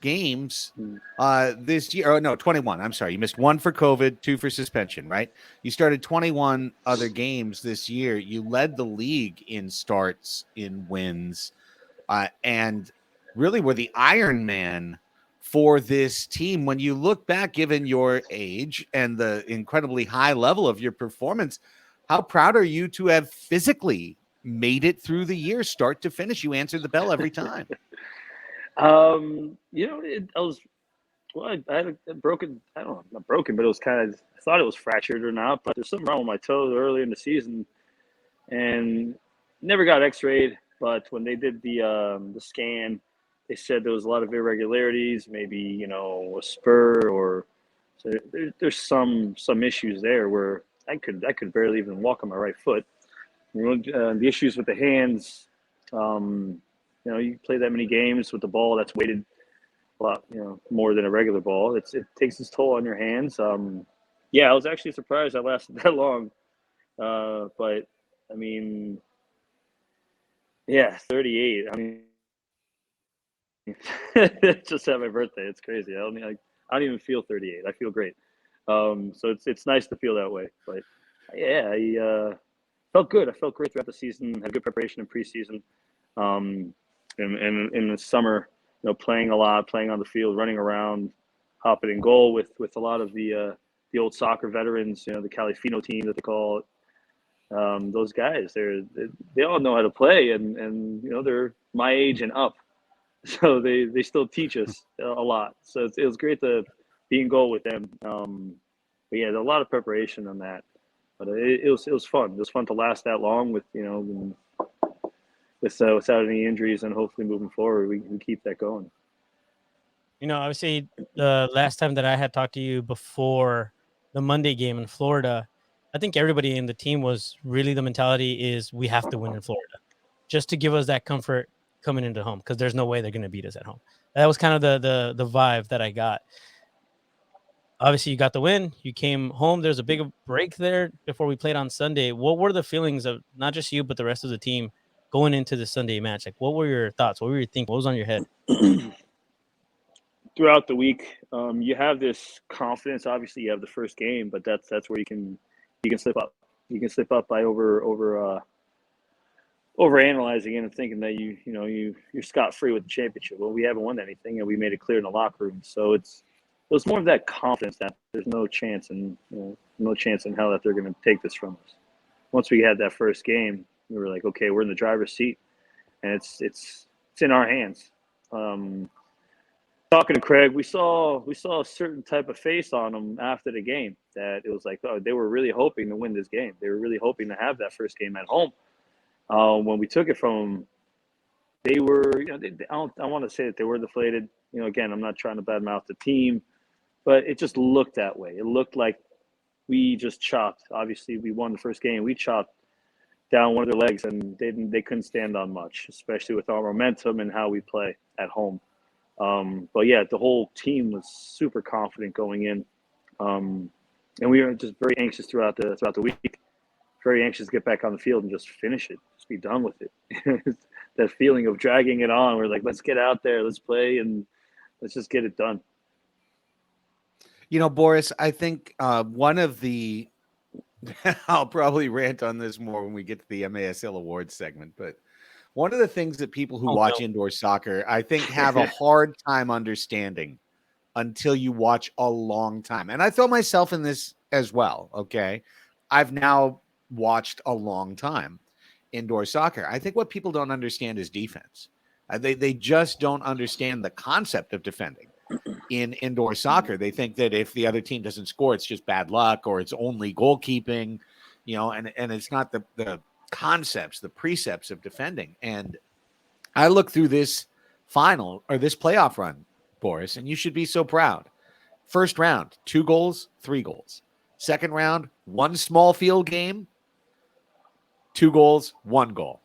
games this year. Oh, no, 21. I'm sorry. You missed one for COVID, 2 for suspension, right? You started 21 other games this year. You led the league in starts, in wins, and really were the Iron Man for this team. When you look back, given your age and the incredibly high level of your performance, how proud are you to have physically made it through the year, start to finish? You answered the bell every time. I was well. I had a broken. I don't know, not broken, but it was kind of. I thought it was fractured or not, but there's something wrong with my toe earlier in the season, and never got X-rayed. But when they did the scan, they said there was a lot of irregularities, maybe a spur or so there's some issues there where I could barely even walk on my right foot. The issues with the hands, you play that many games with the ball that's weighted a lot, more than a regular ball. It takes its toll on your hands. I was actually surprised I lasted that long. But I mean, yeah, 38. I mean, just had my birthday. It's crazy. I don't even feel 38. I feel great. So it's nice to feel that way. But yeah, I felt good. I felt great throughout the season. Had good preparation in preseason. And in the summer, playing a lot, playing on the field, running around, hopping in goal with a lot of the old soccer veterans. The Califino team that they call it. Those guys, they all know how to play, and they're my age and up, so they still teach us a lot. So it was great to be in goal with them. But yeah, there's a lot of preparation on that, but it was fun. It was fun to last that long without any injuries, and hopefully moving forward we can keep that going. Obviously the last time that I had talked to you before the Monday game in Florida, I think everybody in the team was really, the mentality is we have to win in Florida just to give us that comfort coming into home, because there's no way they're going to beat us at home. That was kind of the vibe that I got. Obviously, you got the win. You came home. There's a big break there before we played on Sunday. What were the feelings of not just you, but the rest of the team going into the Sunday match? Like, what were your thoughts? What were you thinking? What was on your head? Throughout the week, you have this confidence. Obviously, you have the first game, but that's where you can slip up. You can slip up by overanalyzing it and thinking that you're scot-free with the championship. Well, we haven't won anything, and we made it clear in the locker room. So it was more of that confidence that there's no chance in hell that they're going to take this from us. Once we had that first game, we were like, okay, we're in the driver's seat, and it's in our hands. Talking to Craig, we saw a certain type of face on them after the game that it was like, oh, they were really hoping to win this game. They were really hoping to have that first game at home. When we took it from them, they were, I want to say that they were deflated. Again, I'm not trying to badmouth the team, but it just looked that way. It looked like we just chopped. Obviously, we won the first game. We chopped down one of their legs, and they couldn't stand on much, especially with our momentum and how we play at home. But yeah, the whole team was super confident going in, and we were just very anxious throughout the week. Very anxious to get back on the field and just finish it, just be done with it. That feeling of dragging it on. We're like, let's get out there, let's play, and let's just get it done. Boris, I think one of the I'll probably rant on this more when we get to the MASL awards segment, but one of the things that people who watch indoor soccer, I think, have a hard time understanding until you watch a long time. And I throw myself in this as well, okay? I've now watched a long time indoor soccer. I think what people don't understand is defense. They just don't understand the concept of defending in indoor soccer. They think that if the other team doesn't score, it's just bad luck or it's only goalkeeping, and it's not the concepts, the precepts of defending. And I look through this final or this playoff run, Boris, and you should be so proud. First round, 2 goals, 3 goals. Second round, 1 small field game, 2 goals, 1 goal.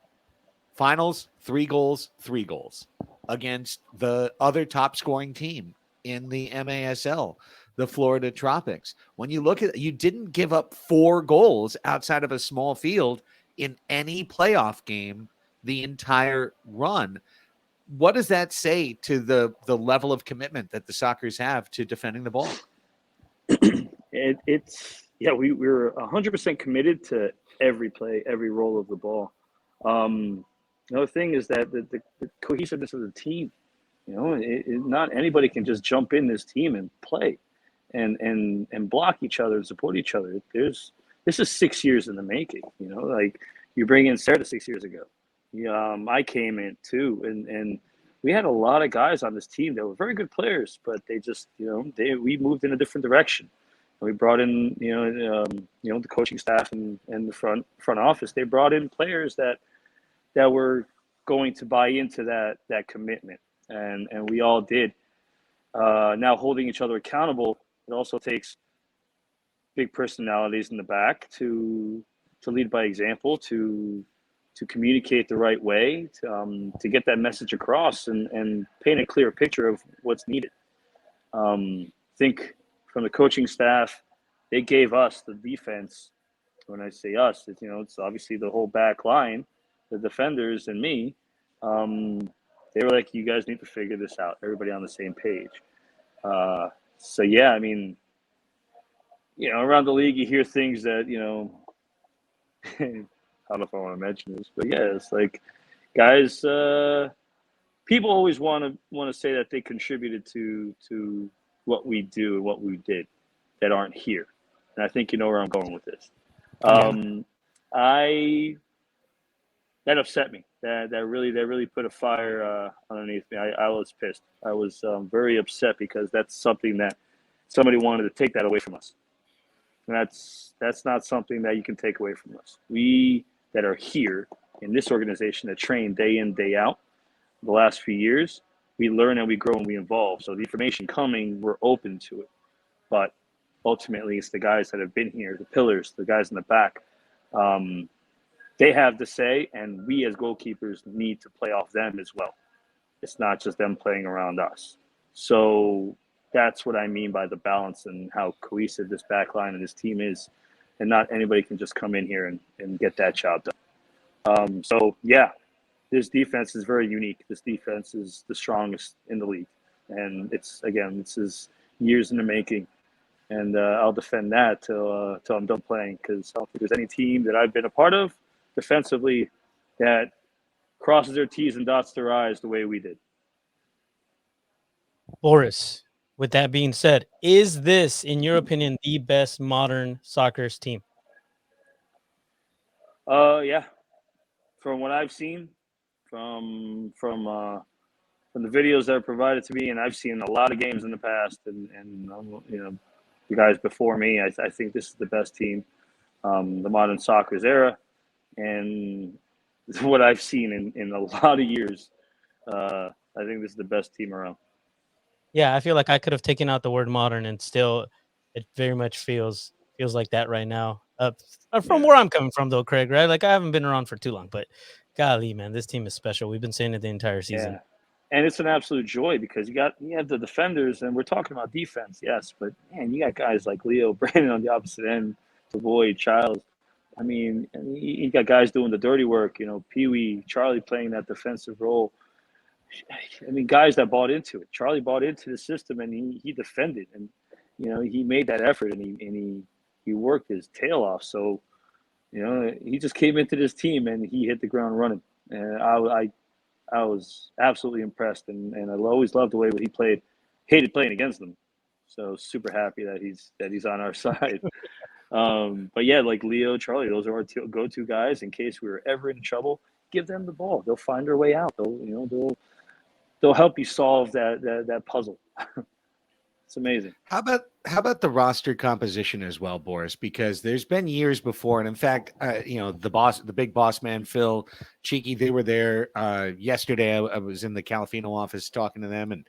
Finals, 3 goals, 3 goals against the other top scoring team in the MASL, the Florida Tropics. When you look at it, you didn't give up 4 goals outside of a small field in any playoff game the entire run. What does that say to the level of commitment that the Sockers have to defending the ball? We were 100% committed to every play, every roll of the ball. Another thing is that the cohesiveness of the team. Not anybody can just jump in this team and play and block each other and support each other. This is 6 years in the making. Like you bring in Sarah 6 years ago. I came in too, and we had a lot of guys on this team that were very good players, but they just we moved in a different direction. We brought in the coaching staff and the front office. They brought in players that were going to buy into that commitment, and we all did. Now holding each other accountable, it also takes big personalities in the back to lead by example, to communicate the right way, to get that message across and paint a clear picture of what's needed. Think from the coaching staff, they gave us the defense. When I say us, it's obviously the whole back line, the defenders and me. They were like, you guys need to figure this out. Everybody on the same page. So yeah, I mean, around the league, you hear things that, I don't know if I want to mention this, but yeah, it's like guys, people always want to say that they contributed to what we do and what we did that aren't here. And I think you know where I'm going with this. That upset me. That really put a fire underneath me. I was pissed. I was very upset because that's something that somebody wanted to take that away from us. And that's not something that you can take away from us. We that are here in this organization that train day in, day out, the last few years, we learn and we grow and we evolve. So the information coming, we're open to it. But ultimately, it's the guys that have been here, the pillars, the guys in the back. They have to say, and we as goalkeepers need to play off them as well. It's not just them playing around us. So that's what I mean by the balance and how cohesive this back line and this team is. And not anybody can just come in here and get that job done. So, yeah, this defense is very unique. This defense is the strongest in the league. And this is years in the making. And I'll defend that till I'm done playing, because I don't think there's any team that I've been a part of defensively that crosses their T's and dots their I's the way we did. Boris, with that being said, is this, in your opinion, the best modern soccer's team? Yeah. From what I've seen, from the videos that are provided to me, and I've seen a lot of games in the past, and the guys before me, I think this is the best team, the modern soccer's era, and what I've seen in a lot of years. I think this is the best team around. Yeah, I feel like I could have taken out the word modern, and still, it very much feels like that right now. From where I'm coming from, though, Craig, right? Like I haven't been around for too long, but golly, man, this team is special. We've been saying it the entire season. Yeah. And it's an absolute joy because you have the defenders, and we're talking about defense, yes, but man, you got guys like Leo, Brandon on the opposite end, Savoy, Childs. I mean, you got guys doing the dirty work, Pee Wee, Charlie playing that defensive role. I mean, guys that bought into it. Charlie bought into the system, and he defended, and he made that effort, and he worked his tail off. So, he just came into this team and he hit the ground running, and I was absolutely impressed, and I always loved the way he played. Hated playing against them, so super happy that he's on our side. But yeah, like Leo, Charlie, those are our go-to guys in case we were ever in trouble. Give them the ball; they'll find their way out. They'll help you solve that puzzle. It's amazing. How about the roster composition as well, Boris? Because there's been years before, and in fact, the big boss man, Phil, Cheeky, they were there yesterday. I was in the Calafino office talking to them, and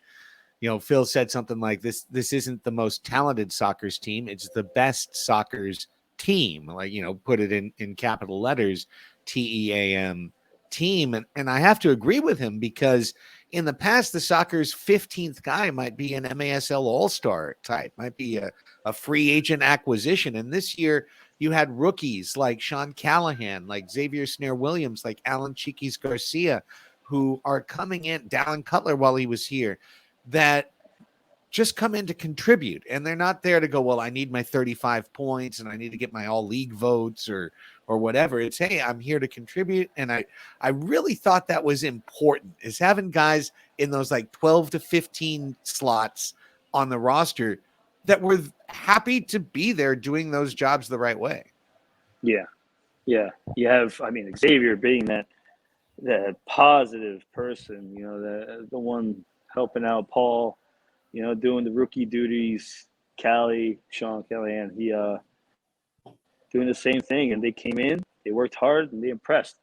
Phil said something like this isn't the most talented soccer's team, it's the best soccer's team. Like, put it in capital letters, TEAM team. And I have to agree with him, because in the past, the soccer's 15th guy might be an MASL all-star type, might be a free agent acquisition. And this year you had rookies like Sean Callahan, like Xavier Snare-Williams, like Alan Chiquis Garcia, who are coming in, Dallin Cutler while he was here, that just come in to contribute, and they're not there to go, well, I need my 35 points and I need to get my all league votes or whatever. It's, hey, I'm here to contribute. And I really thought that was important, is having guys in those like 12 to 15 slots on the roster that were happy to be there doing those jobs the right way. Yeah. You have, Xavier being that positive person, the one helping out Paul, doing the rookie duties. Sean Callahan, he doing the same thing, and they came in, they worked hard, and they impressed.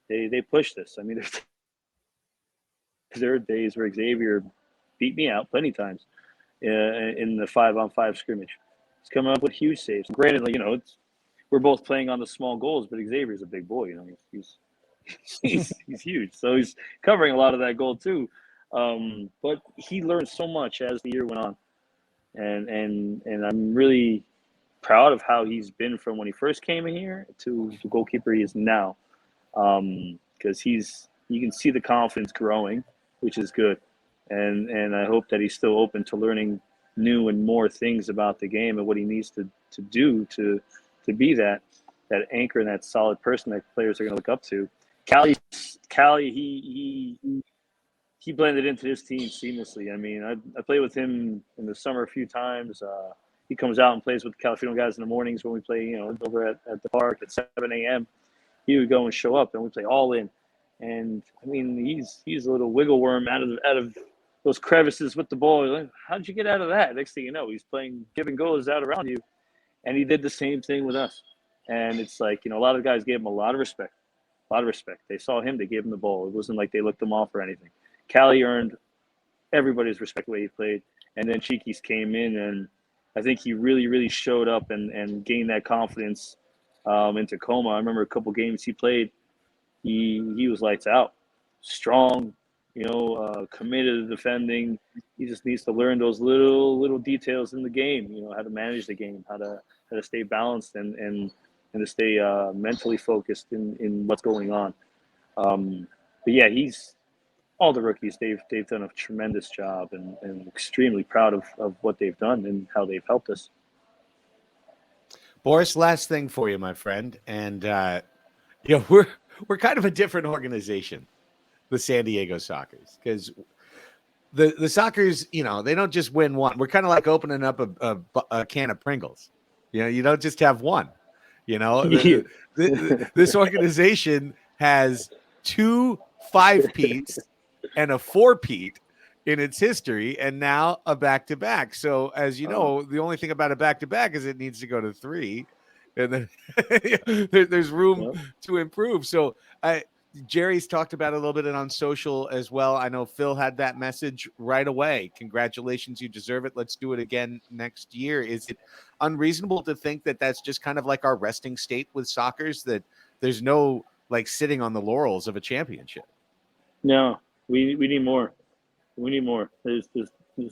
They pushed us. There are days where Xavier beat me out plenty of times in the 5-on-5 scrimmage. He's coming up with huge saves. Granted, we're both playing on the small goals, but Xavier's a big boy. He's huge, so he's covering a lot of that goal too. But he learned so much as the year went on, and I'm really proud of how he's been from when he first came in here to the goalkeeper he is now. Because you can see the confidence growing, which is good, and I hope that he's still open to learning new and more things about the game and what he needs to do to be that anchor and that solid person that players are going to look up to. Callie, he blended into his team seamlessly. I played with him in the summer a few times. He comes out and plays with the California guys in the mornings when we play, over at the park at 7 a.m. He would go and show up, and we play all in. And he's a little wiggle worm out of those crevices with the ball. Like, how'd you get out of that? Next thing you know, he's playing giving goals out around you, and he did the same thing with us. And it's like, a lot of guys gave him a lot of respect. They saw him, they gave him the ball. It wasn't like they looked him off or anything. Callie earned everybody's respect the way he played. And then Cheeky's came in, and I think he really, really showed up and gained that confidence in Tacoma. I remember a couple games he played. He was lights out, strong, committed to defending. He just needs to learn those little details in the game, how to manage the game, how to stay balanced and to stay mentally focused in what's going on. But yeah, all the rookies, they've done a tremendous job, and extremely proud of what they've done and how they've helped us. Boris, last thing for you, my friend. And, we're kind of a different organization, the San Diego Sockers, because the Sockers, they don't just win one. We're kind of like opening up a can of Pringles. You don't just have one. This organization has 2 5-peats and a 4-peat in its history, and now a back-to-back. So, as you know, the only thing about a back-to-back is it needs to go to 3, and then there's room to improve. So, Jerry's talked about it a little bit on social as well. I know Phil had that message right away. Congratulations, you deserve it. Let's do it again next year. Is it unreasonable to think that that's just kind of like our resting state with Sockers, that there's no like sitting on the laurels of a championship? No, we need more. We need more. There's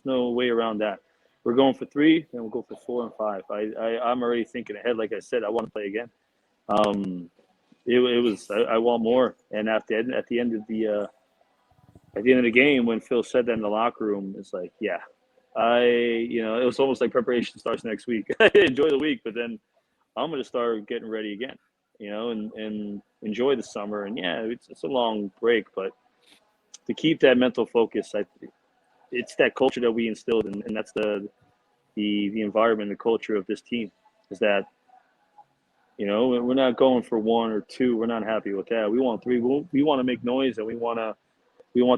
no way around that. We're going for 3, then we'll go for 4 and 5. I'm already thinking ahead. Like I said, I want to play again. I want more. And at the end of the game, when Phil said that in the locker room, it's like, yeah, it was almost like preparation starts next week. Enjoy the week, but then I'm going to start getting ready again, and enjoy the summer. And yeah, it's a long break, but to keep that mental focus, it's that culture that we instilled, and that's the environment, the culture of this team, is that, we're not going for 1 or 2. We're not happy with that. We want 3. We want to make noise, and we want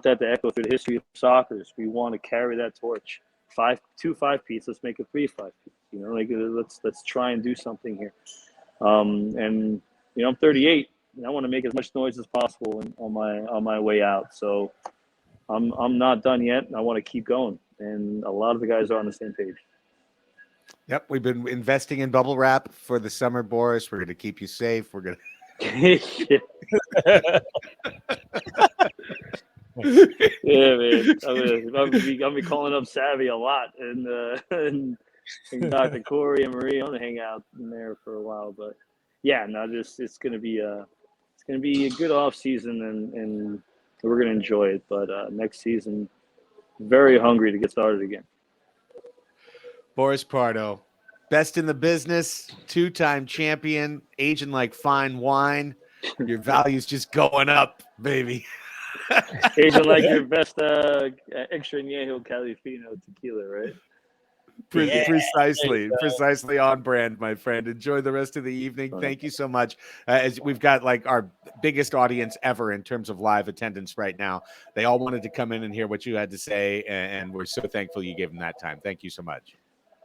that to echo through the history of soccer. We want to carry that torch. 2 5-peats. Let's make it 3 5-peats. Let's try and do something here. And I'm 38, and I want to make as much noise as possible on my way out. So I'm not done yet. I want to keep going, and a lot of the guys are on the same page. Yep, we've been investing in bubble wrap for the summer, Boris. We're going to keep you safe. We're going to. Yeah, man. I'm gonna be calling up Savvy a lot, and Dr. Corey and Marie. I'm gonna hang out in there for a while, but yeah, no, it's gonna be a good off season, and we're gonna enjoy it. But next season, very hungry to get started again. Boris Pardo, best in the business, 2-time champion, aging like fine wine. Your value's just going up, baby. Asian like your best extra añejo Califino tequila, right? Yeah, precisely on brand, my friend. Enjoy the rest of the evening. Thank you so much. As we've got like our biggest audience ever in terms of live attendance right now. They all wanted to come in and hear what you had to say, and we're so thankful you gave them that time. Thank you so much.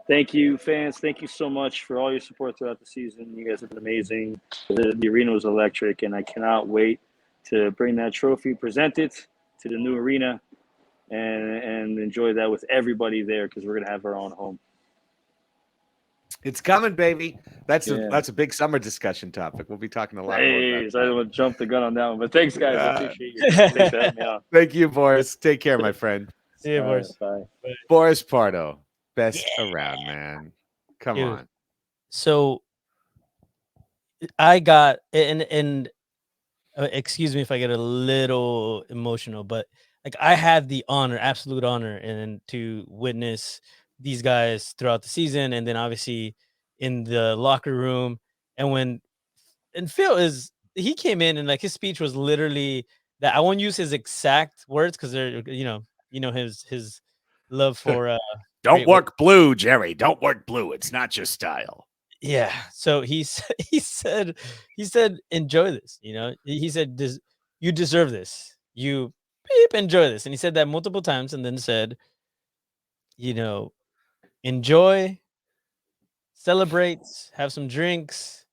Thank you, fans. Thank you so much for all your support throughout the season. You guys have been amazing. The arena was electric, and I cannot wait to bring that trophy, present it to the new arena, and enjoy that with everybody there, because we're going to have our own home. It's coming, baby. That's Yeah. a big summer discussion topic. We'll be talking a lot more Hey, about so I don't that. want to jump the gun on that one, but thanks, guys. I appreciate you. Thanks for having me on. Thank you, Boris. Take care, my friend. See you, Boris. Bye. Boris Pardo, best around, man. Come Dude. on. So I got and excuse me if I get a little emotional, but like I had the honor, absolute honor, and to witness these guys throughout the season, and then obviously in the locker room. And Phil he came in and like his speech was literally that. I won't use his exact words because they're his love for Don't great work blue, Jerry. Don't work blue. It's not your style. Yeah. So he said, enjoy this. He said, you deserve this. You enjoy this. And he said that multiple times, and then said, enjoy, celebrate, have some drinks.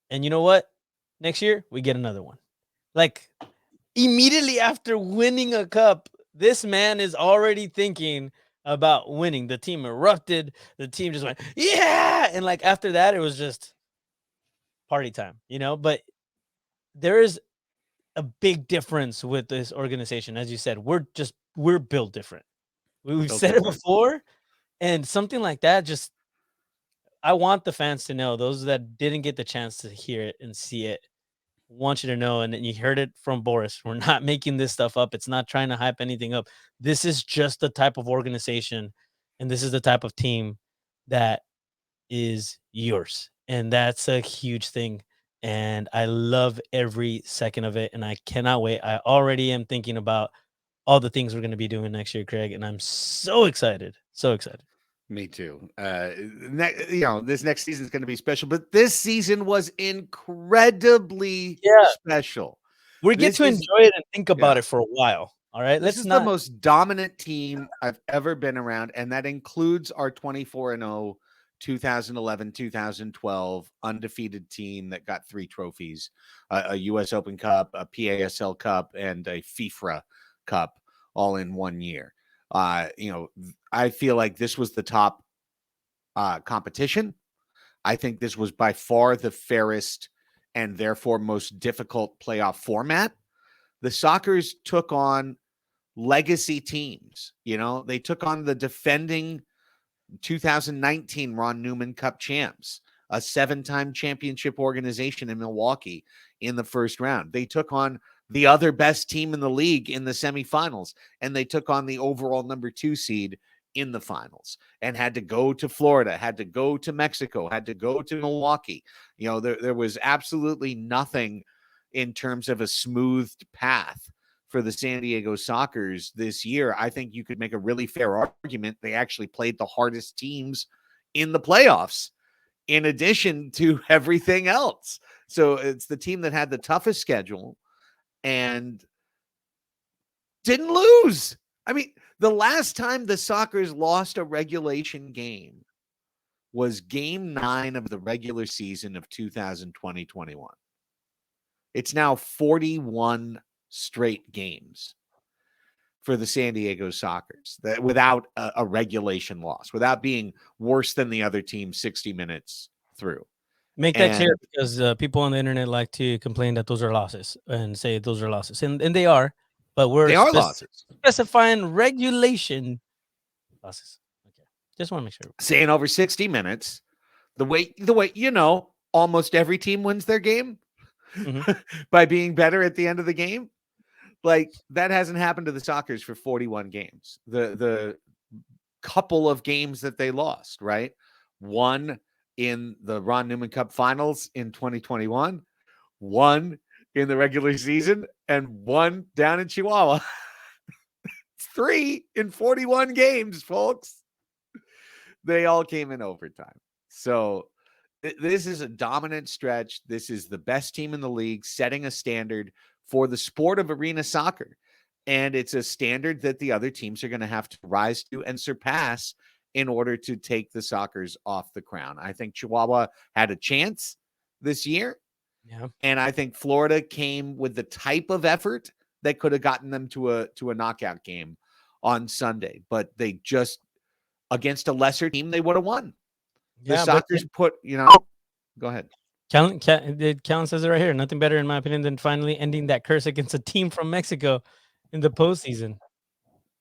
And you know what? Next year we get another one. Like immediately after winning a cup, this man is already thinking about winning. The team erupted. The team just went, yeah. And like after that, it was just party time, but there is a big difference with this organization. As you said, we're built different. We've said it before, and something like that, I want the fans to know, those that didn't get the chance to hear it and see it, want you to know. And then you heard it from Boris. We're not making this stuff up. It's not trying to hype anything up. This is just the type of organization, and this is the type of team that is yours. And that's a huge thing. And I love every second of it. And I cannot wait. I already am thinking about all the things we're going to be doing next year, Craig. And I'm so excited. So excited. Me too. This next season is going to be special, but this season was incredibly special. We get to enjoy it and think about it for a while. All right. This is the most dominant team I've ever been around, and that includes our 24-0 2011-2012 undefeated team that got 3 trophies, a U.S. Open Cup, a PASL Cup, and a FIFA Cup all in 1 year. I feel like this was the top competition. I think this was by far the fairest and therefore most difficult playoff format. The Sockers took on legacy teams. They took on the defending 2019 Ron Newman Cup champs, a 7-time championship organization in Milwaukee in the first round. They took on the other best team in the league in the semifinals, and they took on the overall number 2 seed in the finals, and had to go to Florida, had to go to Mexico, had to go to Milwaukee. There was absolutely nothing in terms of a smoothed path for the San Diego Sockers this year. I think you could make a really fair argument. They actually played the hardest teams in the playoffs in addition to everything else. So it's the team that had the toughest schedule and didn't lose. I mean, the last time the Sockers lost a regulation game was game 9 of the regular season of 2020-21. It's now 41 straight games for the San Diego Sockers that without a regulation loss, without being worse than the other team 60 minutes through. Make that clear, because people on the internet like to complain that those are losses and say those are losses, and they are, but they are losses. Specifying regulation losses. Okay, just want to make sure. Saying over 60 minutes, the way almost every team wins their game by being better at the end of the game. Like, that hasn't happened to the Sockers for 41 games. The couple of games that they lost, right? One in the Ron Newman Cup Finals in 2021, one in the regular season, and one down in Chihuahua. 3 in 41 games, folks. They all came in overtime. So this is a dominant stretch. This is the best team in the league, setting a standard for the sport of arena soccer. And it's a standard that the other teams are going to have to rise to and surpass in order to take the Sockers off the crown. I think Chihuahua had a chance this year. Yeah. And I think Florida came with the type of effort that could have gotten them to a knockout game on Sunday. But they just, against a lesser team, they would have won. The Yeah, Sockers put, go ahead. Callan says it right here. Nothing better, in my opinion, than finally ending that curse against a team from Mexico in the postseason.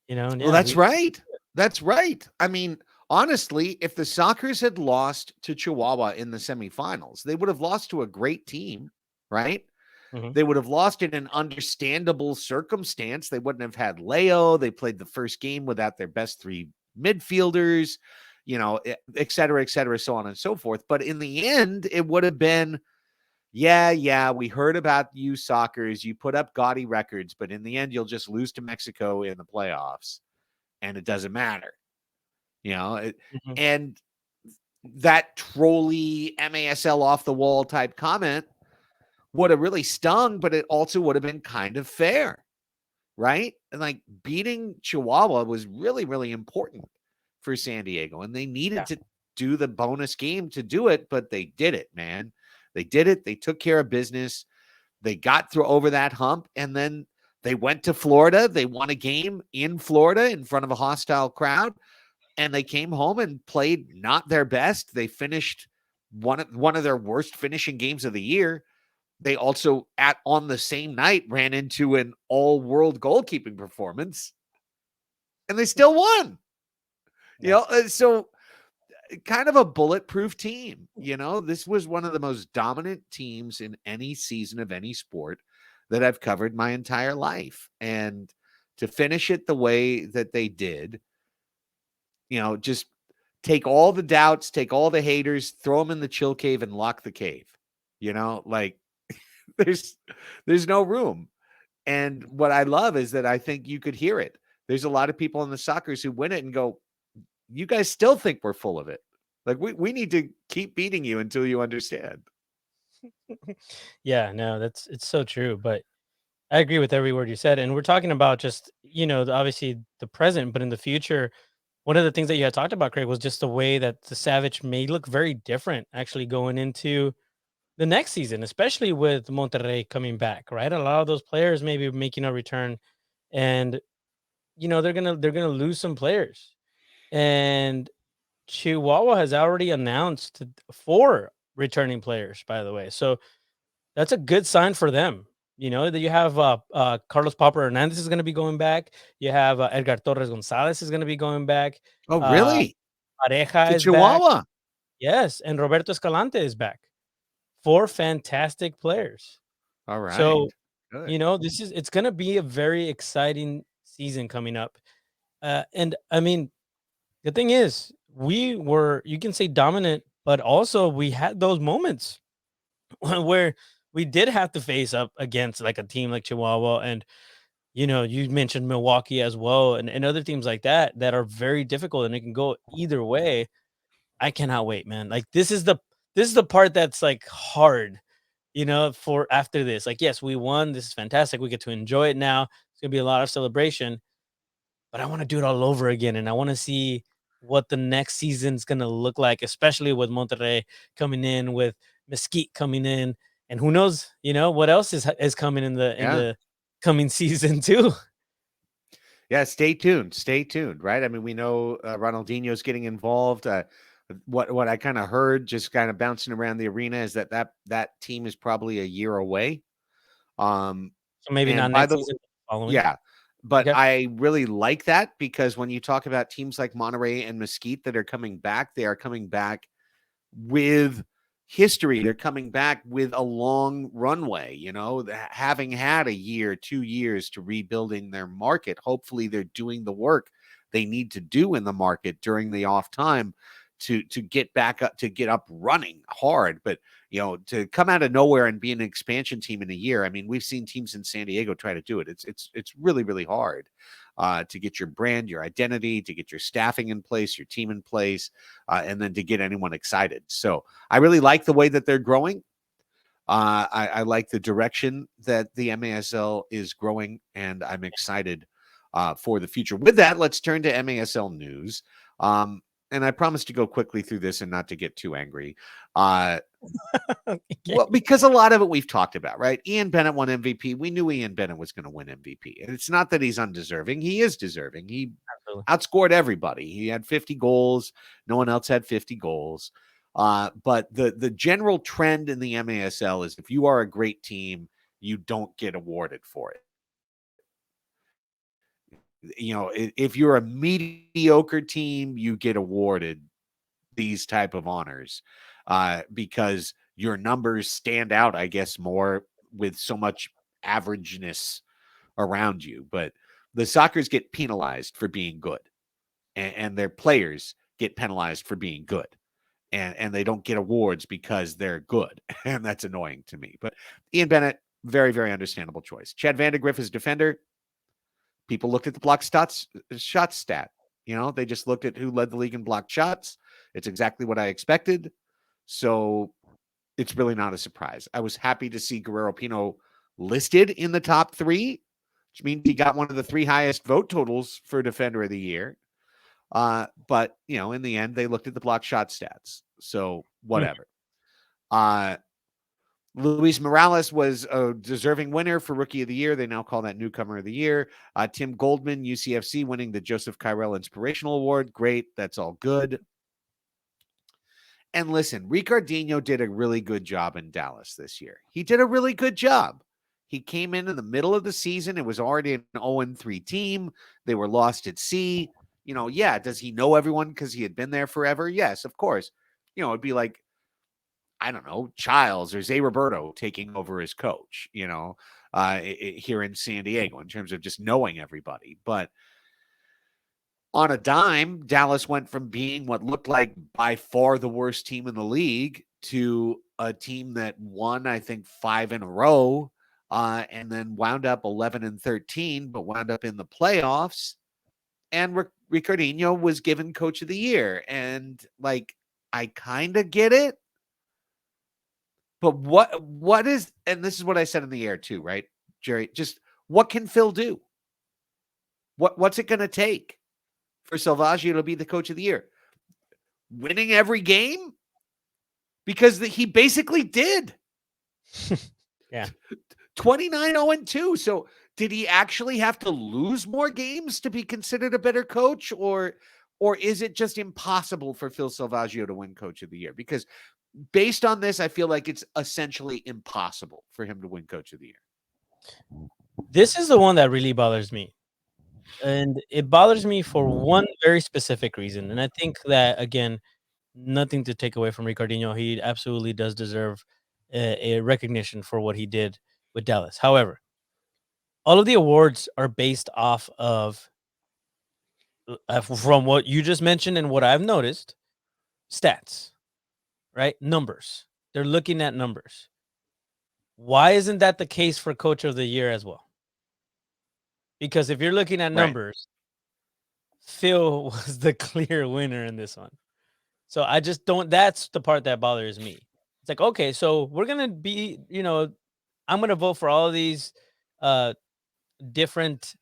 And Well, that's right. That's right. I mean, honestly, if the Sockers had lost to Chihuahua in the semifinals, they would have lost to a great team, right? Mhm. They would have lost in an understandable circumstance. They wouldn't have had Leo. They played the first game without their best 3 midfielders, et cetera, so on and so forth. But in the end, it would have been, yeah, we heard about you Sockers. You put up gaudy records, but in the end, you'll just lose to Mexico in the playoffs, and it doesn't matter. And that trolly MASL off the wall type comment would have really stung, but it also would have been kind of fair, right? And like beating Chihuahua was really, really important for San Diego, and they needed to do the bonus game to do it, but they did it, man. They did it. They took care of business. They got through over that hump, and then they went to Florida. They won a game in Florida in front of a hostile crowd, and they came home and played not their best. They finished one of their worst finishing games of the year. They also on the same night ran into an all-world goalkeeping performance, and they still won. So kind of a bulletproof team. This was one of the most dominant teams in any season of any sport that I've covered my entire life. And to finish it the way that they did, just take all the doubts, take all the haters, throw them in the chill cave and lock the cave. There's no room. And what I love is that I think you could hear it. There's a lot of people in the Sockers who win it and go, you guys still think we're full of it. Like we need to keep beating you until you understand. Yeah, no, it's so true. But I agree with every word you said. And we're talking about just, obviously the present, but in the future, one of the things that you had talked about, Craig, was just the way that the Savage may look very different actually going into the next season, especially with Monterrey coming back, right? A lot of those players maybe making a return, and they're gonna lose some players. And Chihuahua has already announced 4 returning players, by the way. So that's a good sign for them. That you have Carlos Popper Hernandez is going to be going back. You have Edgar Torres Gonzalez is going to be going back. Oh, really? Pareja To is back. Chihuahua. Yes, and Roberto Escalante is back. 4 fantastic players. All right. So, Good. it's going to be a very exciting season coming up. And I mean, the thing is, we were, you can say, dominant, but also we had those moments where we did have to face up against like a team like Chihuahua. And, you mentioned Milwaukee as well, and other teams like that are very difficult, and it can go either way. I cannot wait, man. Like this is the part that's like hard, for after this. Like, yes, we won. This is fantastic. We get to enjoy it now. It's gonna be a lot of celebration, but I want to do it all over again, and I want to see what the next season's gonna look like, especially with Monterrey coming in, with Mesquite coming in, and who knows, what else is coming in the coming season too. Yeah, stay tuned. Stay tuned, right? I mean, we know Ronaldinho's getting involved. What I kind of heard, just kind of bouncing around the arena, is that team is probably a year away. So maybe and not by next the season, following. yeah, but Okay. I really like that, because when you talk about teams like Monterrey and Mesquite that are coming back, they are coming back with history. They're coming back with a long runway, having had a year, 2 years to rebuilding their market. Hopefully they're doing the work they need to do in the market during the off time to get back up, to get up running hard. But to come out of nowhere and be an expansion team in a year, I mean, we've seen teams in San Diego try to do it. It's really, really hard to get your brand, your identity, to get your staffing in place, your team in place, and then to get anyone excited. So I really like the way that they're growing. I like the direction that the MASL is growing, and I'm excited for the future. With that, let's turn to MASL news. And I promise to go quickly through this and not to get too angry. Well, because a lot of it we've talked about, right? Ian Bennett won MVP. We knew Ian Bennett was going to win MVP. And it's not that he's undeserving. He is deserving. He outscored everybody. He had 50 goals. No one else had 50 goals. But the general trend in the MASL is if you are a great team, you don't get awarded for it. If you're a mediocre team, you get awarded these type of honors because your numbers stand out, I guess, more with so much averageness around you. But the Sockers get penalized for being good, and their players get penalized for being good. And they don't get awards because they're good. And that's annoying to me. But Ian Bennett, very, very understandable choice. Chad Vandegriff is defender. People looked at the block shot stat. They just looked at who led the league in blocked shots. It's exactly what I expected. So it's really not a surprise. I was happy to see Guerrero Pino listed in the top 3, which means he got one of the 3 highest vote totals for Defender of the Year. But in the end, they looked at the block shot stats. So whatever. Luis Morales was a deserving winner for Rookie of the Year. They now call that Newcomer of the Year. Tim Goldman, UCFC, winning the Joseph Kyrell Inspirational Award. Great. That's all good. And listen, Ricardinho did a really good job in Dallas this year. He did a really good job. He came in the middle of the season. It was already an 0-3 team. They were lost at sea. Does he know everyone because he had been there forever? Yes, of course. It'd be like, I don't know, Childs or Zay Roberto taking over as coach, here in San Diego in terms of just knowing everybody. But on a dime, Dallas went from being what looked like by far the worst team in the league to a team that won, I think, 5 in a row, and then wound up 11-13, but wound up in the playoffs. And Ricardinho was given Coach of the Year. And I kind of get it. But what is, and this is what I said in the air too, right, Jerry? Just what can Phil do? What's it going to take for Salvaggio to be the Coach of the Year? Winning every game? Because he basically did. Yeah. 29-0-2. So did he actually have to lose more games to be considered a better coach? Or is it just impossible for Phil Salvaggio to win Coach of the Year? Because based on this, I feel like it's essentially impossible for him to win Coach of the Year. This is the one that really bothers me. And it bothers me for one very specific reason. And I think that, again, nothing to take away from Ricardinho. He absolutely does deserve a recognition for what he did with Dallas. However, all of the awards are based off of, from what you just mentioned and what I've noticed, stats. Right? Numbers. They're looking at numbers. Why isn't that the case for Coach of the Year as well? Because if you're looking at numbers, Phil was the clear winner in this one. So I just don't, that's the part that bothers me. It's like, okay, so we're going to be, I'm going to vote for all of these different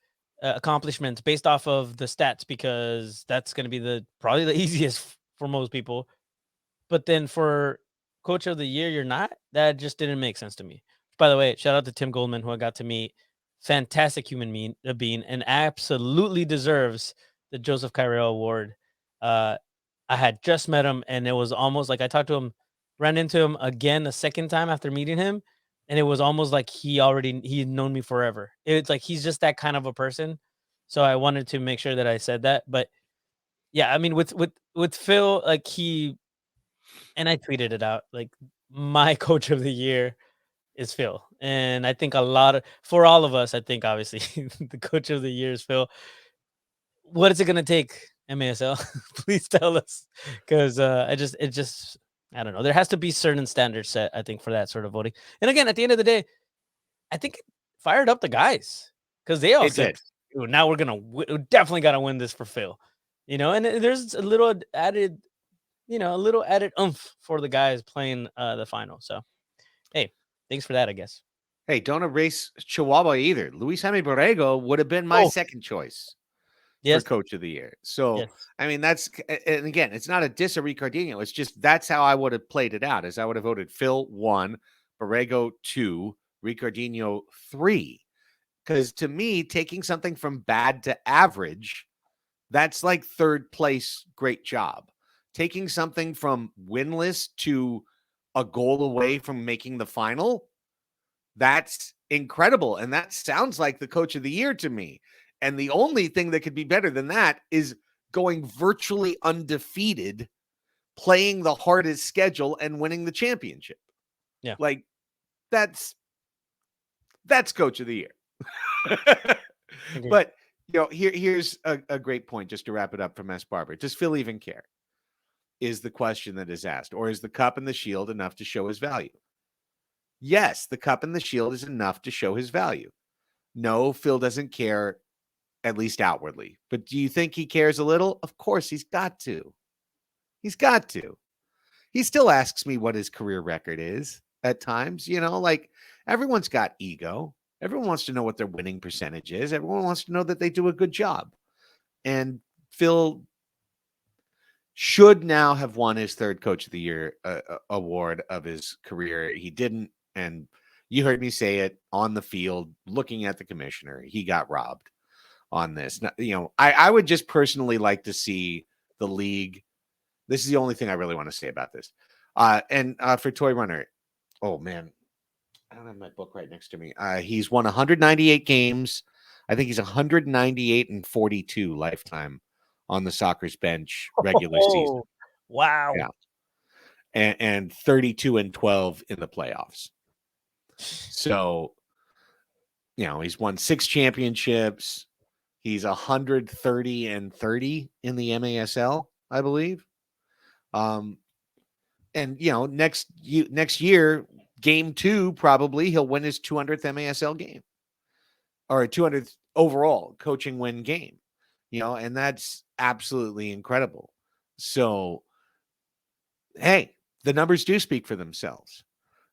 accomplishments based off of the stats because that's going to be probably the easiest for most people. But then for Coach of the Year, you're not? That just didn't make sense to me. By the way, shout out to Tim Goldman, who I got to meet. Fantastic human being and absolutely deserves the Joseph Kyrell Award. I had just met him, and it was almost like I talked to him, ran into him again a second time after meeting him, and it was almost like he had known me forever. It's like he's just that kind of a person. So I wanted to make sure that I said that. But yeah, I mean, with Phil, like and I tweeted it out, like my Coach of the Year is Phil. And I think for all of us, I think obviously the Coach of the Year is Phil. what is it going to take, MASL? Please tell us, because I don't know. There has to be certain standards set, I think, for that sort of voting. And again, at the end of the day, I think it fired up the guys, because they all It said, did. "Ooh, now we're gonna definitely got to win this for Phil," And there's a little added, a little added oomph for the guys playing the final. So, hey, thanks for that, I guess. Hey, don't erase Chihuahua either. Luis Jaime Borrego would have been my Oh, second choice for yes, coach of the year. So, yes. I mean, and again, it's not a diss of Ricardinho. It's just that's how I would have played it out. Is I would have voted Phil 1, Borrego 2, Ricardinho 3. Because to me, taking something from bad to average, that's like third place. Great job. Taking something from winless to a goal away from making the final, that's incredible. And that sounds like the coach of the year to me. And the only thing that could be better than that is going virtually undefeated, playing the hardest schedule and winning the championship. Yeah. Like that's coach of the year. Agreed. But here's a great point just to wrap it up from S. Barber. Does Phil even care? Is the question that is asked, or is the cup and the shield enough to show his value? Yes, the cup and the shield is enough to show his value. No, Phil doesn't care, at least outwardly. But do you think he cares a little? Of course, he's got to. He's got to. He still asks me what his career record is at times. Like everyone's got ego. Everyone wants to know what their winning percentage is. Everyone wants to know that they do a good job. And Phil should now have won his third Coach of the Year award of his career. He didn't. And you heard me say it on the field, looking at the commissioner. He got robbed on this. Now, I would just personally like to see the league. This is the only thing I really want to say about this. And for Toy Runner, oh, man, I don't have my book right next to me. He's won 198 games. I think he's 198-42 lifetime on the Soccer's bench regular season. Wow. Yeah. And 32-12 in the playoffs. So, he's won 6 championships. He's 130-30 in the MASL, I believe. And next year, game 2, probably he'll win his 200th MASL game, or a 200th overall coaching win game. And that's absolutely incredible. So, hey, the numbers do speak for themselves.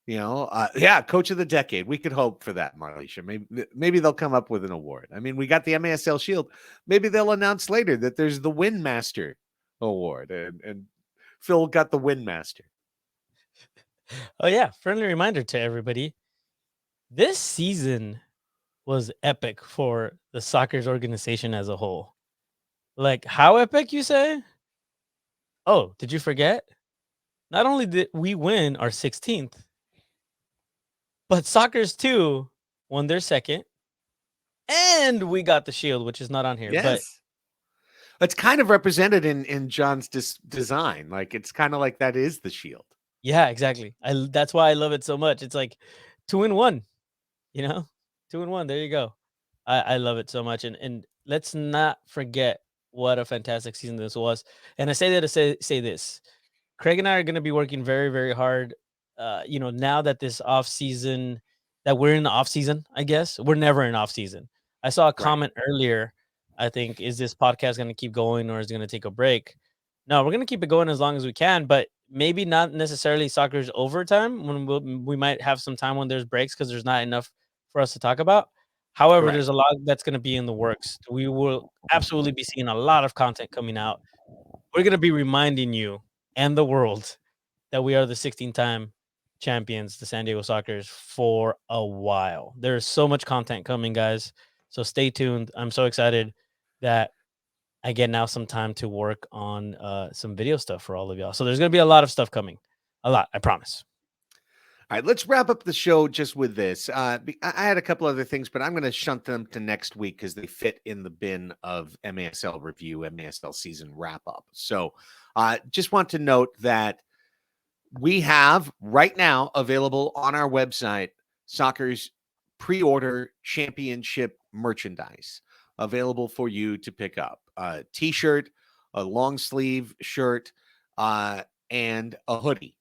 Coach of the decade. We could hope for that, Marlisha. Maybe they'll come up with an award. I mean, we got the MASL Shield. Maybe they'll announce later that there's the Win Master Award, and Phil got the Win Master. Oh yeah, friendly reminder to everybody. This season was epic for the Soccer's organization as a whole. Like, how epic, you say? Oh, did you forget? Not only did we win our 16th, but Soccer's 2 won their second, and we got the shield, which is not on here. But it's kind of represented in John's design. Like, it's kind of like that is the shield. Yeah, exactly. That's why I love it so much. It's like 2-in-1, 2-in-1. There you go. I love it so much. And let's not forget what a fantastic season this was. And I say that to say this. Craig and I are going to be working very, very hard. Now that this off season, that we're in the off season, I guess we're never in off season. I saw a comment earlier. I think, is this podcast going to keep going, or is it going to take a break? No, we're going to keep it going as long as we can, but maybe not necessarily Soccer's overtime, when we might have some time when there's breaks, because there's not enough for us to talk about. However, there's a lot that's going to be in the works. We will absolutely be seeing a lot of content coming out. We're going to be reminding you and the world that we are the 16-time champions, the San Diego Sockers, for a while. There's so much content coming, guys. So stay tuned. I'm so excited that I get now some time to work on some video stuff for all of y'all. So there's going to be a lot of stuff coming. A lot, I promise. All right, let's wrap up the show just with this. I had a couple other things, but I'm going to shunt them to next week because they fit in the bin of MASL review, MASL season wrap up. So just want to note that we have right now available on our website Soccer's pre-order championship merchandise. available for you to pick up. A t-shirt, a long sleeve shirt, and a hoodie.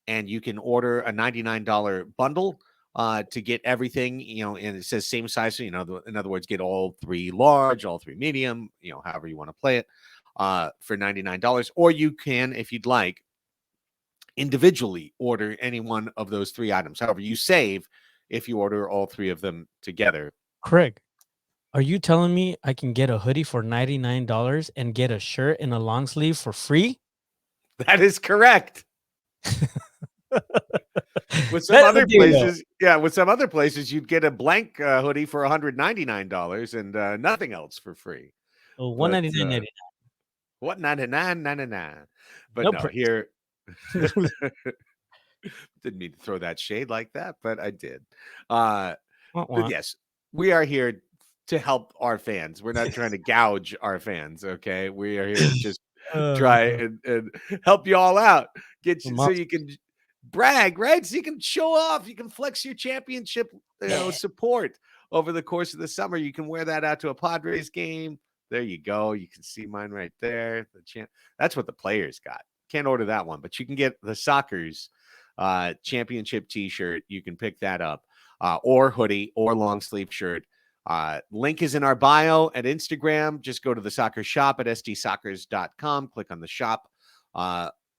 And you can order a $99 bundle to get everything, and it says same size. So, in other words, get all 3 large, all 3 medium, however you want to play it, for $99. Or you can, if you'd like, individually order any one of those 3 items. However, you save if you order all 3 of them together. Craig, are you telling me I can get a hoodie for $99 and get a shirt and a long sleeve for free? That is correct. With some That's other the deal. places, with some other places, you'd get a blank hoodie for $199 and nothing else for free. Oh, But, $199.99. what $99.99? But No no, price. here didn't mean to throw that shade like that, but I did. But yes, we are here to help our fans. We're not trying to gouge our fans. Okay, we are here to just try and help you all out. Get you so you can brag, right? So you can show off. You can flex your championship support over the course of the summer. You can wear that out to a Padres game. There you go. You can see mine right there. That's what the players got. Can't order that one, but you can get the Sockers championship t-shirt. You can pick that up, or hoodie or long sleeve shirt. Link is in our bio at Instagram. Just go to the soccer shop at sdsoccers.com. Click on the shop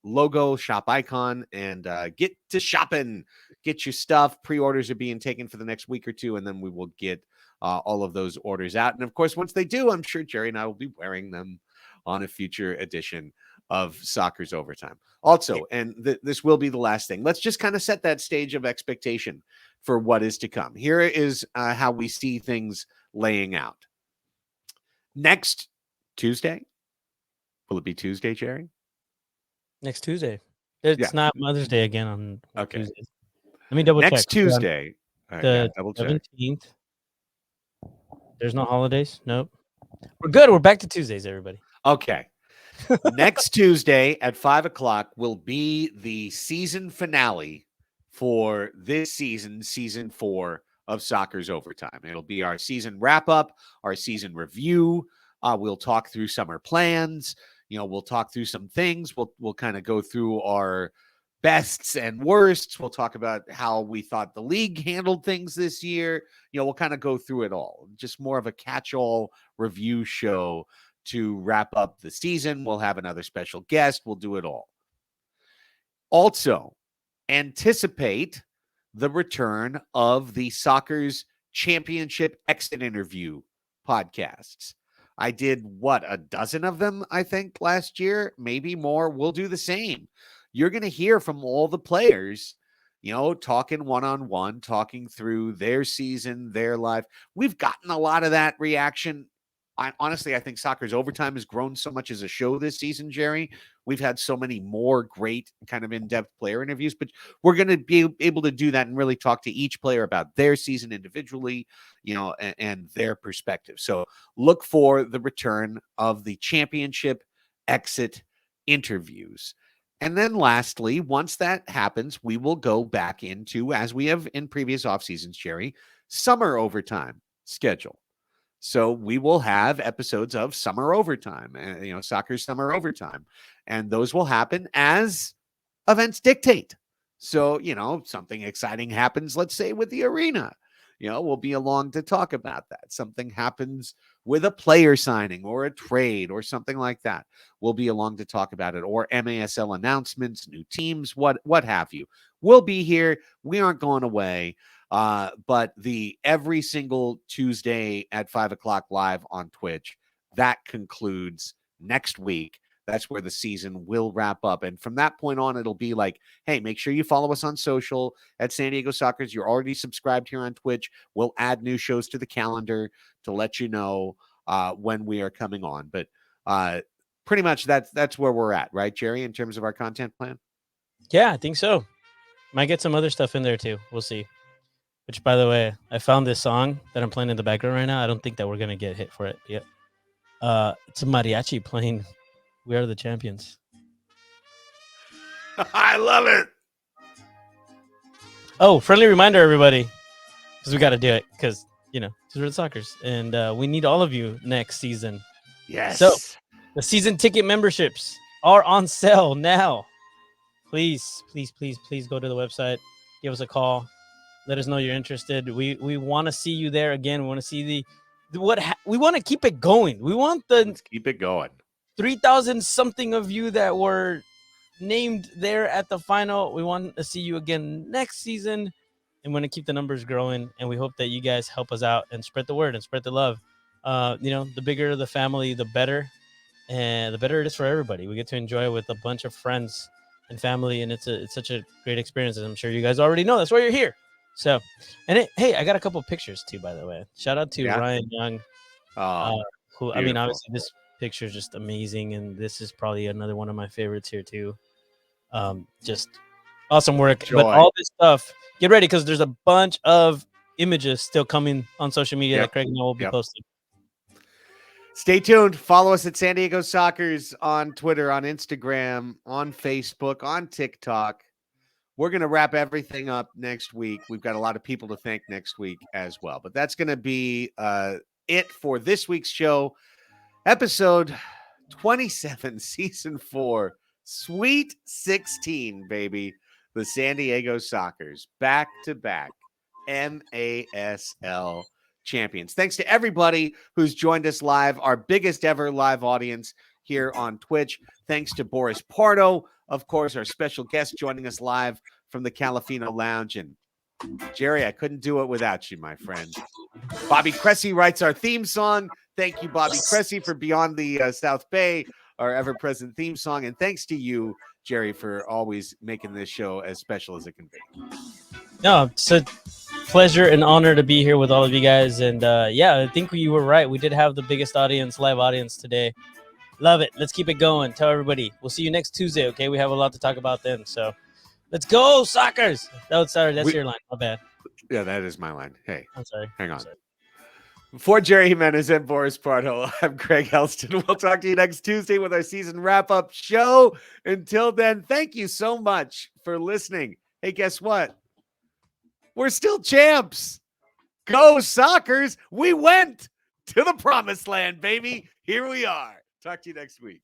logo, shop icon, and get to shopping. Get your stuff. Pre-orders are being taken for the next week or two, and then we will get all of those orders out. And of course, once they do, I'm sure Jerry and I will be wearing them on a future edition of Soccer's Overtime. Also, and this will be the last thing. Let's just kind of set that stage of expectation for what is to come. Here is how we see things laying out. Next Tuesday. Will it be Tuesday, Jerry? Next Tuesday. It's not Mother's Day again on Tuesdays. Let me double check. Next Tuesday. The 17th. There's no holidays? Nope. We're good. We're back to Tuesdays, everybody. Okay. Next Tuesday at 5:00 will be the season finale for this season, season 4 of Soccer's Overtime. It'll be our season wrap up, our season review. We'll talk through summer plans. We'll talk through some things. We'll kind of go through our bests and worsts. We'll talk about how we thought the league handled things this year. We'll kind of go through it all. Just more of a catch-all review show to wrap up the season. We'll have another special guest. We'll do it all. Also, anticipate the return of the Soccer's Championship Exit Interview podcasts. I did, a dozen of them, I think, last year, maybe more. We'll do the same. You're going to hear from all the players, talking one-on-one, talking through their season, their life. We've gotten a lot of that reaction. Honestly, I think Soccer's Overtime has grown so much as a show this season, Jerry. We've had so many more great kind of in-depth player interviews, but we're going to be able to do that and really talk to each player about their season individually, and their perspective. So look for the return of the championship exit interviews. And then lastly, once that happens, we will go back into, as we have in previous off seasons, Jerry, summer overtime schedule. So we will have episodes of Summer Overtime, Soccer's Summer Overtime. And those will happen as events dictate. So, something exciting happens, let's say, with the arena. We'll be along to talk about that. Something happens with a player signing or a trade or something like that. We'll be along to talk about it. Or MASL announcements, new teams, what have you. We'll be here. We aren't going away. But every single Tuesday at 5:00 live on Twitch, that concludes next week. That's where the season will wrap up. And from that point on, it'll be like, hey, make sure you follow us on social at San Diego Soccers. You're already subscribed here on Twitch. We'll add new shows to the calendar to let you know when we are coming on. But pretty much that's where we're at, right, Jerry, in terms of our content plan? Yeah, I think so. Might get some other stuff in there too. We'll see. Which, by the way, I found this song that I'm playing in the background right now. I don't think that we're going to get hit for it yet. It's a mariachi playing We Are the Champions. I love it. Oh, friendly reminder, everybody, because we got to do it because, to Red Sockers, and we need all of you next season. Yes. So the season ticket memberships are on sale now. Please go to the website, give us a call, let us know you're interested. We want to see you there again. We want to see we want to keep it going. We want Let's keep it going. 3,000 something of you that were named there at the final. We want to see you again next season, and want to keep the numbers growing. And we hope that you guys help us out and spread the word and spread the love. The bigger the family, the better, and the better it is for everybody. We get to enjoy it with a bunch of friends and family, and it's such a great experience. As I'm sure you guys already know. That's why you're here. So, and hey, I got a couple pictures too, by the way. Shout out to Ryan Young, who I mean, obviously this picture is just amazing, and this is probably another one of my favorites here too. Just awesome work. Joy. But all this stuff, get ready because there's a bunch of images still coming on social media that Craig and I will be posting. Stay tuned. Follow us at San Diego Sockers on Twitter, on Instagram, on Facebook, on TikTok. We're going to wrap everything up next week. We've got a lot of people to thank next week as well. But that's going to be it for this week's show. Episode 27, Season 4, Sweet 16, baby. The San Diego Sockers, back-to-back NASL champions. Thanks to everybody who's joined us live, our biggest ever live audience here on Twitch. Thanks to Boris Pardo, of course, our special guest joining us live from the Calafino Lounge. And Jerry, I couldn't do it without you, my friend. Bobby Cressy writes our theme song. Thank you, Bobby Cressy, for Beyond the South Bay, our ever-present theme song. And thanks to you, Jerry, for always making this show as special as it can be. No, it's a pleasure and honor to be here with all of you guys. And I think you were right. We did have the biggest live audience today. Love it. Let's keep it going. Tell everybody. We'll see you next Tuesday, okay? We have a lot to talk about then. So let's go, Sockers. That's your line. My bad. Yeah, that is my line. Hey, I'm sorry. Hang on. For Jerry Jimenez and Boris Pardo, I'm Craig Helston. We'll talk to you next Tuesday with our season wrap-up show. Until then, thank you so much for listening. Hey, guess what? We're still champs. Go Sockers. We went to the promised land, baby. Here we are. Talk to you next week.